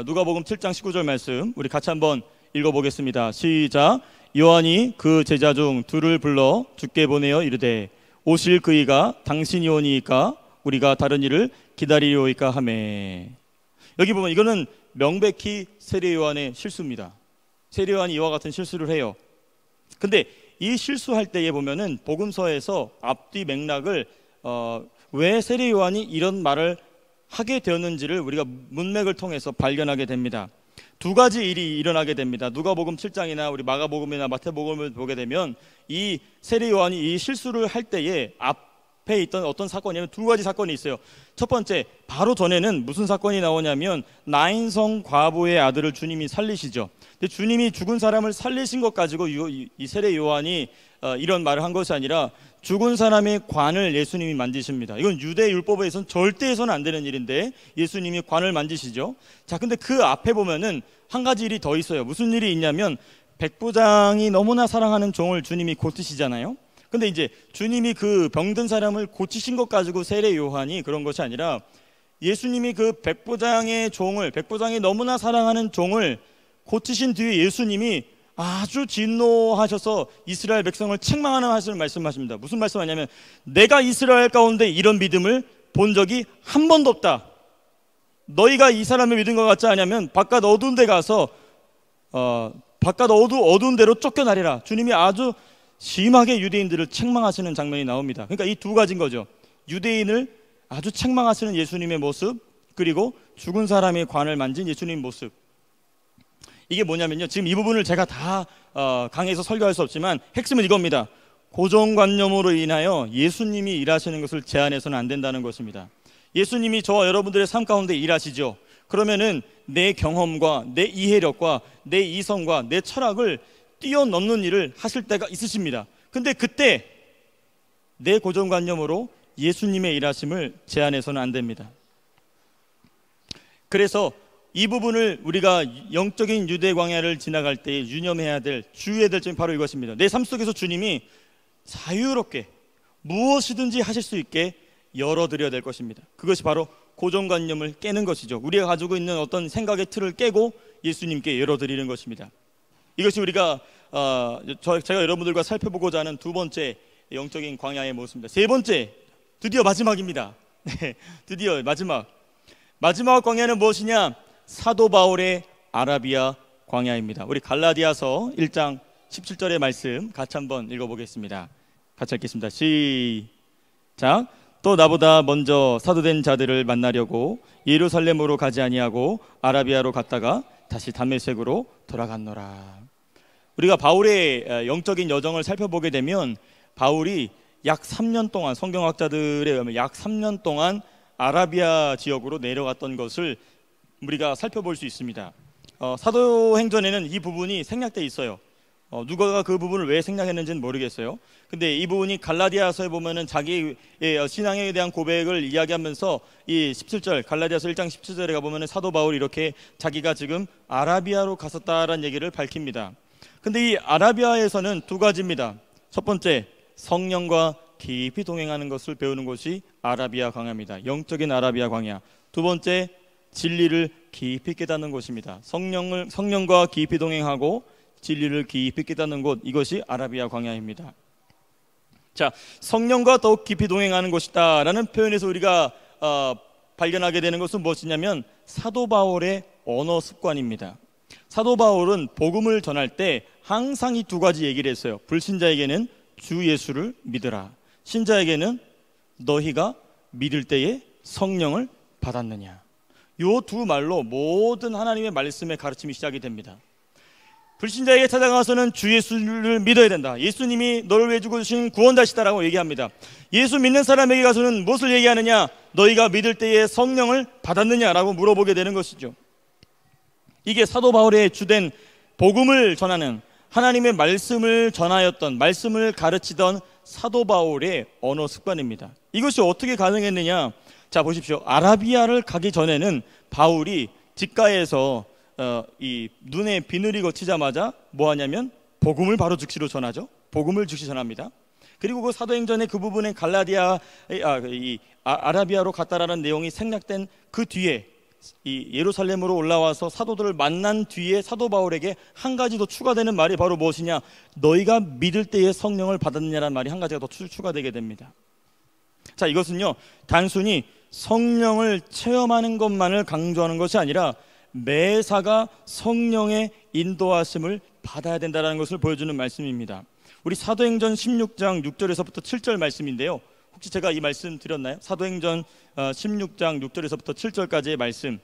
누가복음 7장 19절 말씀 우리 같이 한번 읽어보겠습니다. 시작. 요한이 그 제자 중 둘을 불러 주께 보내어 이르되 오실 그이가 당신이 오니이까 우리가 다른 일을 기다리리오이까 하매. 여기 보면 이거는 명백히 세례 요한의 실수입니다. 세례 요한이 이와 같은 실수를 해요. 근데 이 실수할 때에 보면은 복음서에서 앞뒤 맥락을 왜 세례 요한이 이런 말을 하게 되었는지를 우리가 문맥을 통해서 발견하게 됩니다. 두 가지 일이 일어나게 됩니다. 누가복음 7장이나 우리 마가복음이나 마태복음을 보게 되면 이 세례 요한이 이 실수를 할 때에 앞에 있던 어떤 사건이냐면 두 가지 사건이 있어요. 첫 번째, 바로 전에는 무슨 사건이 나오냐면 나인성 과부의 아들을 주님이 살리시죠. 근데 주님이 죽은 사람을 살리신 것 가지고 이 세례 요한이 이런 말을 한 것이 아니라 죽은 사람의 관을 예수님이 만지십니다. 이건 유대 율법에서는 절대 해서는 안 되는 일인데 예수님이 관을 만지시죠. 자, 근데 그 앞에 보면은 한 가지 일이 더 있어요. 무슨 일이 있냐면 백부장이 너무나 사랑하는 종을 주님이 고치시잖아요. 근데 이제 주님이 그 병든 사람을 고치신 것 가지고 세례 요한이 그런 것이 아니라 예수님이 그 백부장이 너무나 사랑하는 종을 고치신 뒤에 예수님이 아주 진노하셔서 이스라엘 백성을 책망하는 말씀을 말씀하십니다. 무슨 말씀하냐면 내가 이스라엘 가운데 이런 믿음을 본 적이 한 번도 없다. 너희가 이 사람을 믿은 것 같지 않냐면 바깥 어두운 데 가서 바깥 어두운 데로 쫓겨나리라. 주님이 아주 심하게 유대인들을 책망하시는 장면이 나옵니다. 그러니까 이 두 가지인 거죠. 유대인을 아주 책망하시는 예수님의 모습, 그리고 죽은 사람의 관을 만진 예수님의 모습. 이게 뭐냐면요, 지금 이 부분을 제가 다 강의에서 설교할 수 없지만 핵심은 이겁니다. 고정관념으로 인하여 예수님이 일하시는 것을 제한해서는 안 된다는 것입니다. 예수님이 저와 여러분들의 삶 가운데 일하시죠. 그러면은 내 경험과 내 이해력과 내 이성과 내 철학을 뛰어넘는 일을 하실 때가 있으십니다. 근데 그때 내 고정관념으로 예수님의 일하심을 제한해서는 안 됩니다. 그래서 이 부분을 우리가 영적인 유대 광야를 지나갈 때 유념해야 될, 주의해야 될 점이 바로 이것입니다. 내 삶 속에서 주님이 자유롭게 무엇이든지 하실 수 있게 열어드려야 될 것입니다. 그것이 바로 고정관념을 깨는 것이죠. 우리가 가지고 있는 어떤 생각의 틀을 깨고 예수님께 열어드리는 것입니다. 이것이 우리가 제가 여러분들과 살펴보고자 하는 두 번째 영적인 광야의 모습입니다. 세 번째, 드디어 마지막입니다. 네, 드디어 마지막 광야는 무엇이냐? 사도 바울의 아라비아 광야입니다. 우리 갈라디아서 1장 17절의 말씀 같이 한번 읽어보겠습니다. 같이 읽겠습니다. 시작. 또 나보다 먼저 사도된 자들을 만나려고 예루살렘으로 가지 아니하고 아라비아로 갔다가 다시 다메섹으로 돌아갔노라. 우리가 바울의 영적인 여정을 살펴보게 되면 바울이 약 3년 동안, 성경학자들에 의하면 약 3년 동안 아라비아 지역으로 내려갔던 것을 우리가 살펴볼 수 있습니다. 사도행전에는 이 부분이 생략돼 있어요. 누가 그 부분을 왜 생략했는지는 모르겠어요. 근데 이 부분이 갈라디아서에 보면은 자기의 신앙에 대한 고백을 이야기하면서 이 17절, 갈라디아서 1장 17절에 가보면은 사도 바울이 이렇게 자기가 지금 아라비아로 갔었다라는 얘기를 밝힙니다. 근데 이 아라비아에서는 두 가지입니다. 첫 번째, 성령과 깊이 동행하는 것을 배우는 곳이 아라비아 광야입니다. 영적인 아라비아 광야. 두 번째, 진리를 깊이 깨닫는 곳입니다. 성령과 깊이 동행하고 진리를 깊이 깨닫는 곳, 이것이 아라비아 광야입니다. 자, 성령과 더욱 깊이 동행하는 곳이다 라는 표현에서 우리가 발견하게 되는 것은 무엇이냐면 사도 바울의 언어 습관입니다. 사도 바울은 복음을 전할 때 항상 이 두 가지 얘기를 했어요. 불신자에게는 주 예수를 믿으라, 신자에게는 너희가 믿을 때에 성령을 받았느냐. 이 두 말로 모든 하나님의 말씀의 가르침이 시작이 됩니다. 불신자에게 찾아가서는 주 예수를 믿어야 된다. 예수님이 너를 위해 죽으신 구원자시다라고 얘기합니다. 예수 믿는 사람에게 가서는 무엇을 얘기하느냐? 너희가 믿을 때에 성령을 받았느냐라고 물어보게 되는 것이죠. 이게 사도 바울의 주된 복음을 전하는, 하나님의 말씀을 전하였던, 말씀을 가르치던 사도 바울의 언어 습관입니다. 이것이 어떻게 가능했느냐? 자, 보십시오. 아라비아를 가기 전에는 바울이 직가에서 이 눈에 비늘이 거치자마자 뭐 하냐면 복음을 바로 즉시로 전하죠. 복음을 즉시 전합니다. 그리고 그 사도행전의 그 부분에 아라비아로 갔다라는 내용이 생략된 그 뒤에 이 예루살렘으로 올라와서 사도들을 만난 뒤에 사도 바울에게 한 가지 더 추가되는 말이 바로 무엇이냐? 너희가 믿을 때에 성령을 받았느냐라는 말이 한 가지가 더 추가되게 됩니다. 자, 이것은요, 단순히 성령을 체험하는 것만을 강조하는 것이 아니라 매사가 성령의 인도하심을 받아야 된다는 것을 보여주는 말씀입니다. 우리 사도행전 16장 6절에서부터 7절 말씀인데요, 혹시 제가 이 말씀 드렸나요? 사도행전 16장 6절에서부터 7절까지의 말씀,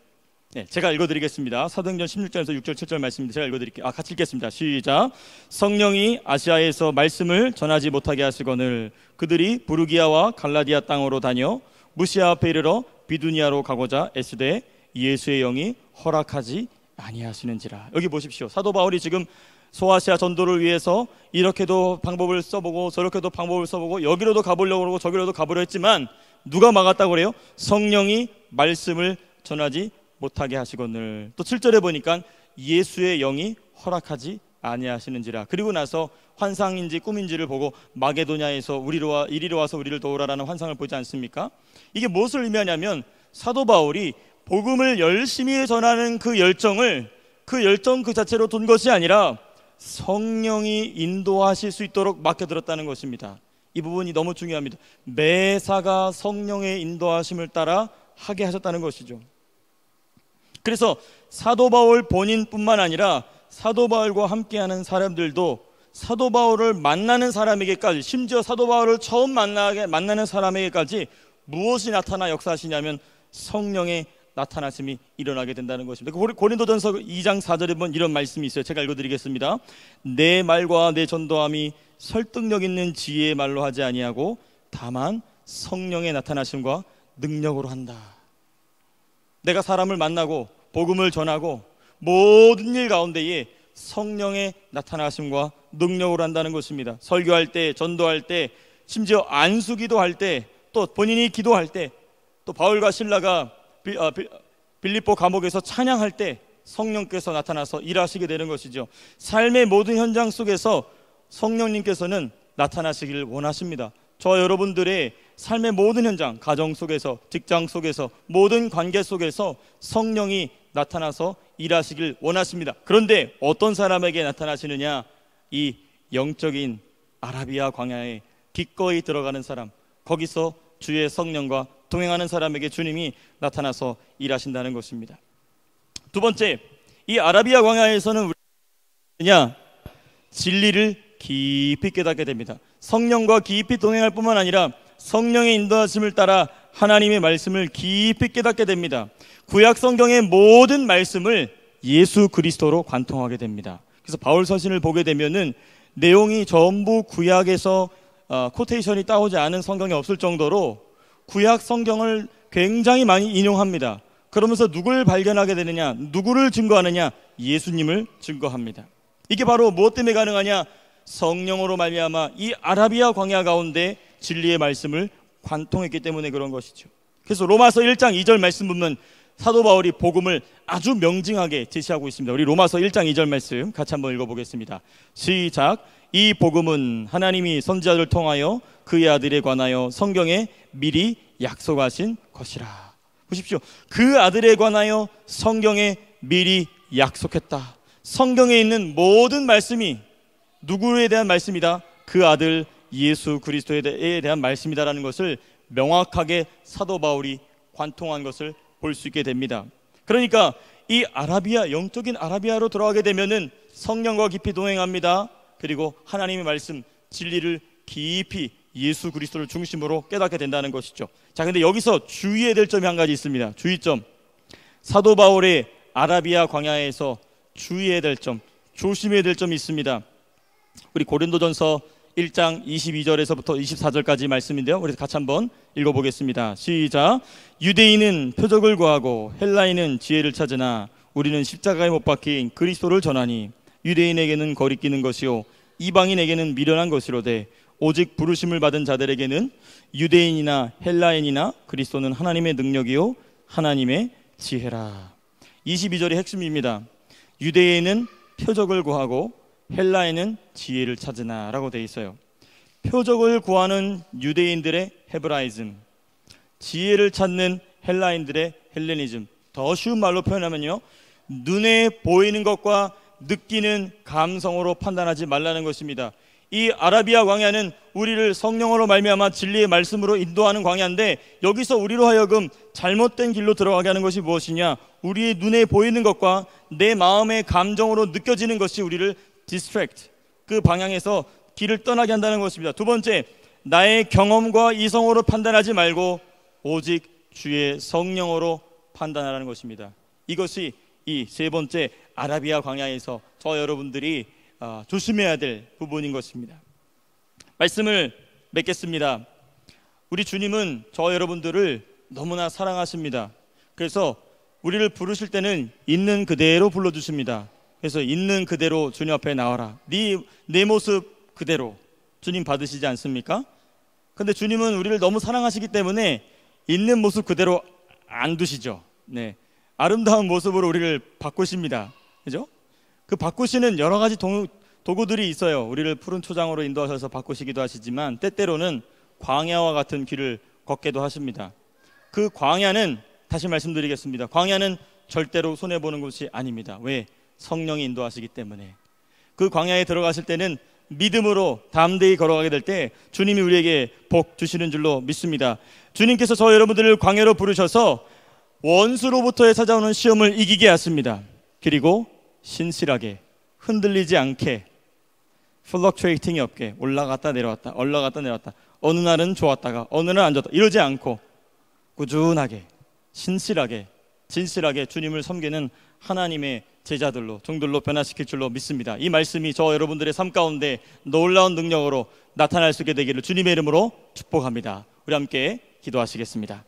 네, 제가 읽어드리겠습니다. 사도행전 16장에서 6절 7절 말씀인데 제가 읽어드릴게요. 같이 읽겠습니다. 시작. 성령이 아시아에서 말씀을 전하지 못하게 하시거늘 그들이 부르기아와 갈라디아 땅으로 다녀 무시아 앞에 이르러 비두니아로 가고자 애쓰되 예수의 영이 허락하지 아니하시는지라. 여기 보십시오. 사도 바울이 지금 소아시아 전도를 위해서 이렇게도 방법을 써보고 저렇게도 방법을 써보고 여기로도 가보려고 그러고 저기로도 가보려 했지만 누가 막았다고 그래요? 성령이 말씀을 전하지 못하게 하시거늘. 또 7절에 보니까 예수의 영이 허락하지 아니하시는지라. 그리고 나서 환상인지 꿈인지를 보고 마게도냐에서 이리로 와서 우리를 도우라라는 환상을 보지 않습니까? 이게 무엇을 의미하냐면 사도 바울이 복음을 열심히 전하는 그 열정 그 자체로 둔 것이 아니라 성령이 인도하실 수 있도록 맡겨들었다는 것입니다. 이 부분이 너무 중요합니다. 매사가 성령의 인도하심을 따라 하게 하셨다는 것이죠. 그래서 사도 바울 본인뿐만 아니라 사도 바울과 함께하는 사람들도 사도 바울을 만나는 사람에게까지, 심지어 사도 바울을 처음 만나는 사람에게까지 무엇이 나타나 역사하시냐면 성령의 나타나심이 일어나게 된다는 것입니다. 고린도전서 2장 4절에 보면 이런 말씀이 있어요. 제가 읽어드리겠습니다. 내 말과 내 전도함이 설득력 있는 지혜의 말로 하지 아니하고 다만 성령의 나타나심과 능력으로 한다. 내가 사람을 만나고 복음을 전하고 모든 일 가운데에 성령의 나타나심과 능력으로 한다는 것입니다. 설교할 때, 전도할 때, 심지어 안수기도 할 때, 또 본인이 기도할 때, 또 바울과 실라가 빌립보 감옥에서 찬양할 때 성령께서 나타나서 일하시게 되는 것이죠. 삶의 모든 현장 속에서 성령님께서는 나타나시기를 원하십니다. 저와 여러분들의 삶의 모든 현장, 가정 속에서, 직장 속에서, 모든 관계 속에서 성령이 나타나서 일하시길 원하십니다. 그런데 어떤 사람에게 나타나시느냐? 이 영적인 아라비아 광야에 기꺼이 들어가는 사람, 거기서 주의 성령과 동행하는 사람에게 주님이 나타나서 일하신다는 것입니다. 두 번째, 이 아라비아 광야에서는 우리가 진리를 깊이 깨닫게 됩니다. 성령과 깊이 동행할 뿐만 아니라 성령의 인도하심을 따라 하나님의 말씀을 깊이 깨닫게 됩니다. 구약 성경의 모든 말씀을 예수 그리스도로 관통하게 됩니다. 그래서 바울 서신을 보게 되면은 내용이 전부 구약에서 코테이션이 따오지 않은 성경이 없을 정도로 구약 성경을 굉장히 많이 인용합니다. 그러면서 누굴 발견하게 되느냐? 누구를 증거하느냐? 예수님을 증거합니다. 이게 바로 무엇 때문에 가능하냐? 성령으로 말미암아 이 아라비아 광야 가운데 진리의 말씀을 관통했기 때문에 그런 것이죠. 그래서 로마서 1장 2절 말씀 보면 사도 바울이 복음을 아주 명징하게 제시하고 있습니다. 우리 로마서 1장 2절 말씀 같이 한번 읽어보겠습니다. 시작. 이 복음은 하나님이 선지자들을 통하여 그의 아들에 관하여 성경에 미리 약속하신 것이라. 보십시오. 그 아들에 관하여 성경에 미리 약속했다. 성경에 있는 모든 말씀이 누구에 대한 말씀이다? 그 아들 예수 그리스도에 대한 말씀이다라는 것을 명확하게 사도 바울이 관통한 것을 볼 수 있게 됩니다. 그러니까 이 아라비아, 영적인 아라비아로 들어가게 되면은 성령과 깊이 동행합니다. 그리고 하나님의 말씀, 진리를 깊이 예수 그리스도를 중심으로 깨닫게 된다는 것이죠. 자, 근데 여기서 주의해야 될 점이 한 가지 있습니다. 주의점. 사도 바울의 아라비아 광야에서 주의해야 될 점, 조심해야 될 점이 있습니다. 우리 고린도전서 1장 22절에서부터 24절까지 말씀인데요. 그래서 같이 한번 읽어보겠습니다. 시작. 유대인은 표적을 구하고 헬라인은 지혜를 찾으나 우리는 십자가에 못 박힌 그리스도를 전하니 유대인에게는 거리끼는 것이요 이방인에게는 미련한 것이로되 오직 부르심을 받은 자들에게는 유대인이나 헬라인이나 그리스도는 하나님의 능력이요 하나님의 지혜라. 22절이 핵심입니다. 유대인은 표적을 구하고 헬라인은 지혜를 찾으나 라고 되어 있어요. 표적을 구하는 유대인들의 헤브라이즘, 지혜를 찾는 헬라인들의 헬레니즘. 더 쉬운 말로 표현하면요, 눈에 보이는 것과 느끼는 감성으로 판단하지 말라는 것입니다. 이 아라비아 광야는 우리를 성령으로 말미암아 진리의 말씀으로 인도하는 광야인데, 여기서 우리로 하여금 잘못된 길로 들어가게 하는 것이 무엇이냐? 우리의 눈에 보이는 것과 내 마음의 감정으로 느껴지는 것이 우리를 distract, 그 방향에서 길을 떠나게 한다는 것입니다. 두 번째, 나의 경험과 이성으로 판단하지 말고 오직 주의 성령으로 판단하라는 것입니다. 이것이 이 세 번째 아라비아 광야에서 저 여러분들이 조심해야 될 부분인 것입니다. 말씀을 맺겠습니다. 우리 주님은 저 여러분들을 너무나 사랑하십니다. 그래서 우리를 부르실 때는 있는 그대로 불러주십니다. 그래서 있는 그대로 주님 앞에 나와라. 내 모습 그대로. 주님 받으시지 않습니까? 근데 주님은 우리를 너무 사랑하시기 때문에 있는 모습 그대로 안 두시죠. 네, 아름다운 모습으로 우리를 바꾸십니다. 그죠? 그 바꾸시는 여러 가지 도구들이 있어요. 우리를 푸른 초장으로 인도하셔서 바꾸시기도 하시지만 때때로는 광야와 같은 길을 걷게도 하십니다. 그 광야는, 다시 말씀드리겠습니다, 광야는 절대로 손해보는 곳이 아닙니다. 왜? 성령이 인도하시기 때문에. 그 광야에 들어가실 때는 믿음으로 담대히 걸어가게 될 때 주님이 우리에게 복 주시는 줄로 믿습니다. 주님께서 저 여러분들을 광야로 부르셔서 원수로부터의 찾아오는 시험을 이기게 하십니다. 그리고 신실하게, 흔들리지 않게, 플럭트레이팅이 없게, 올라갔다 내려왔다, 올라갔다 내려왔다, 어느 날은 좋았다가 어느 날은 안 좋았다, 이러지 않고 꾸준하게, 신실하게, 진실하게 주님을 섬기는 하나님의 제자들로, 종들로 변화시킬 줄로 믿습니다. 이 말씀이 저 여러분들의 삶 가운데 놀라운 능력으로 나타날 수 있게 되기를 주님의 이름으로 축복합니다. 우리 함께 기도하시겠습니다.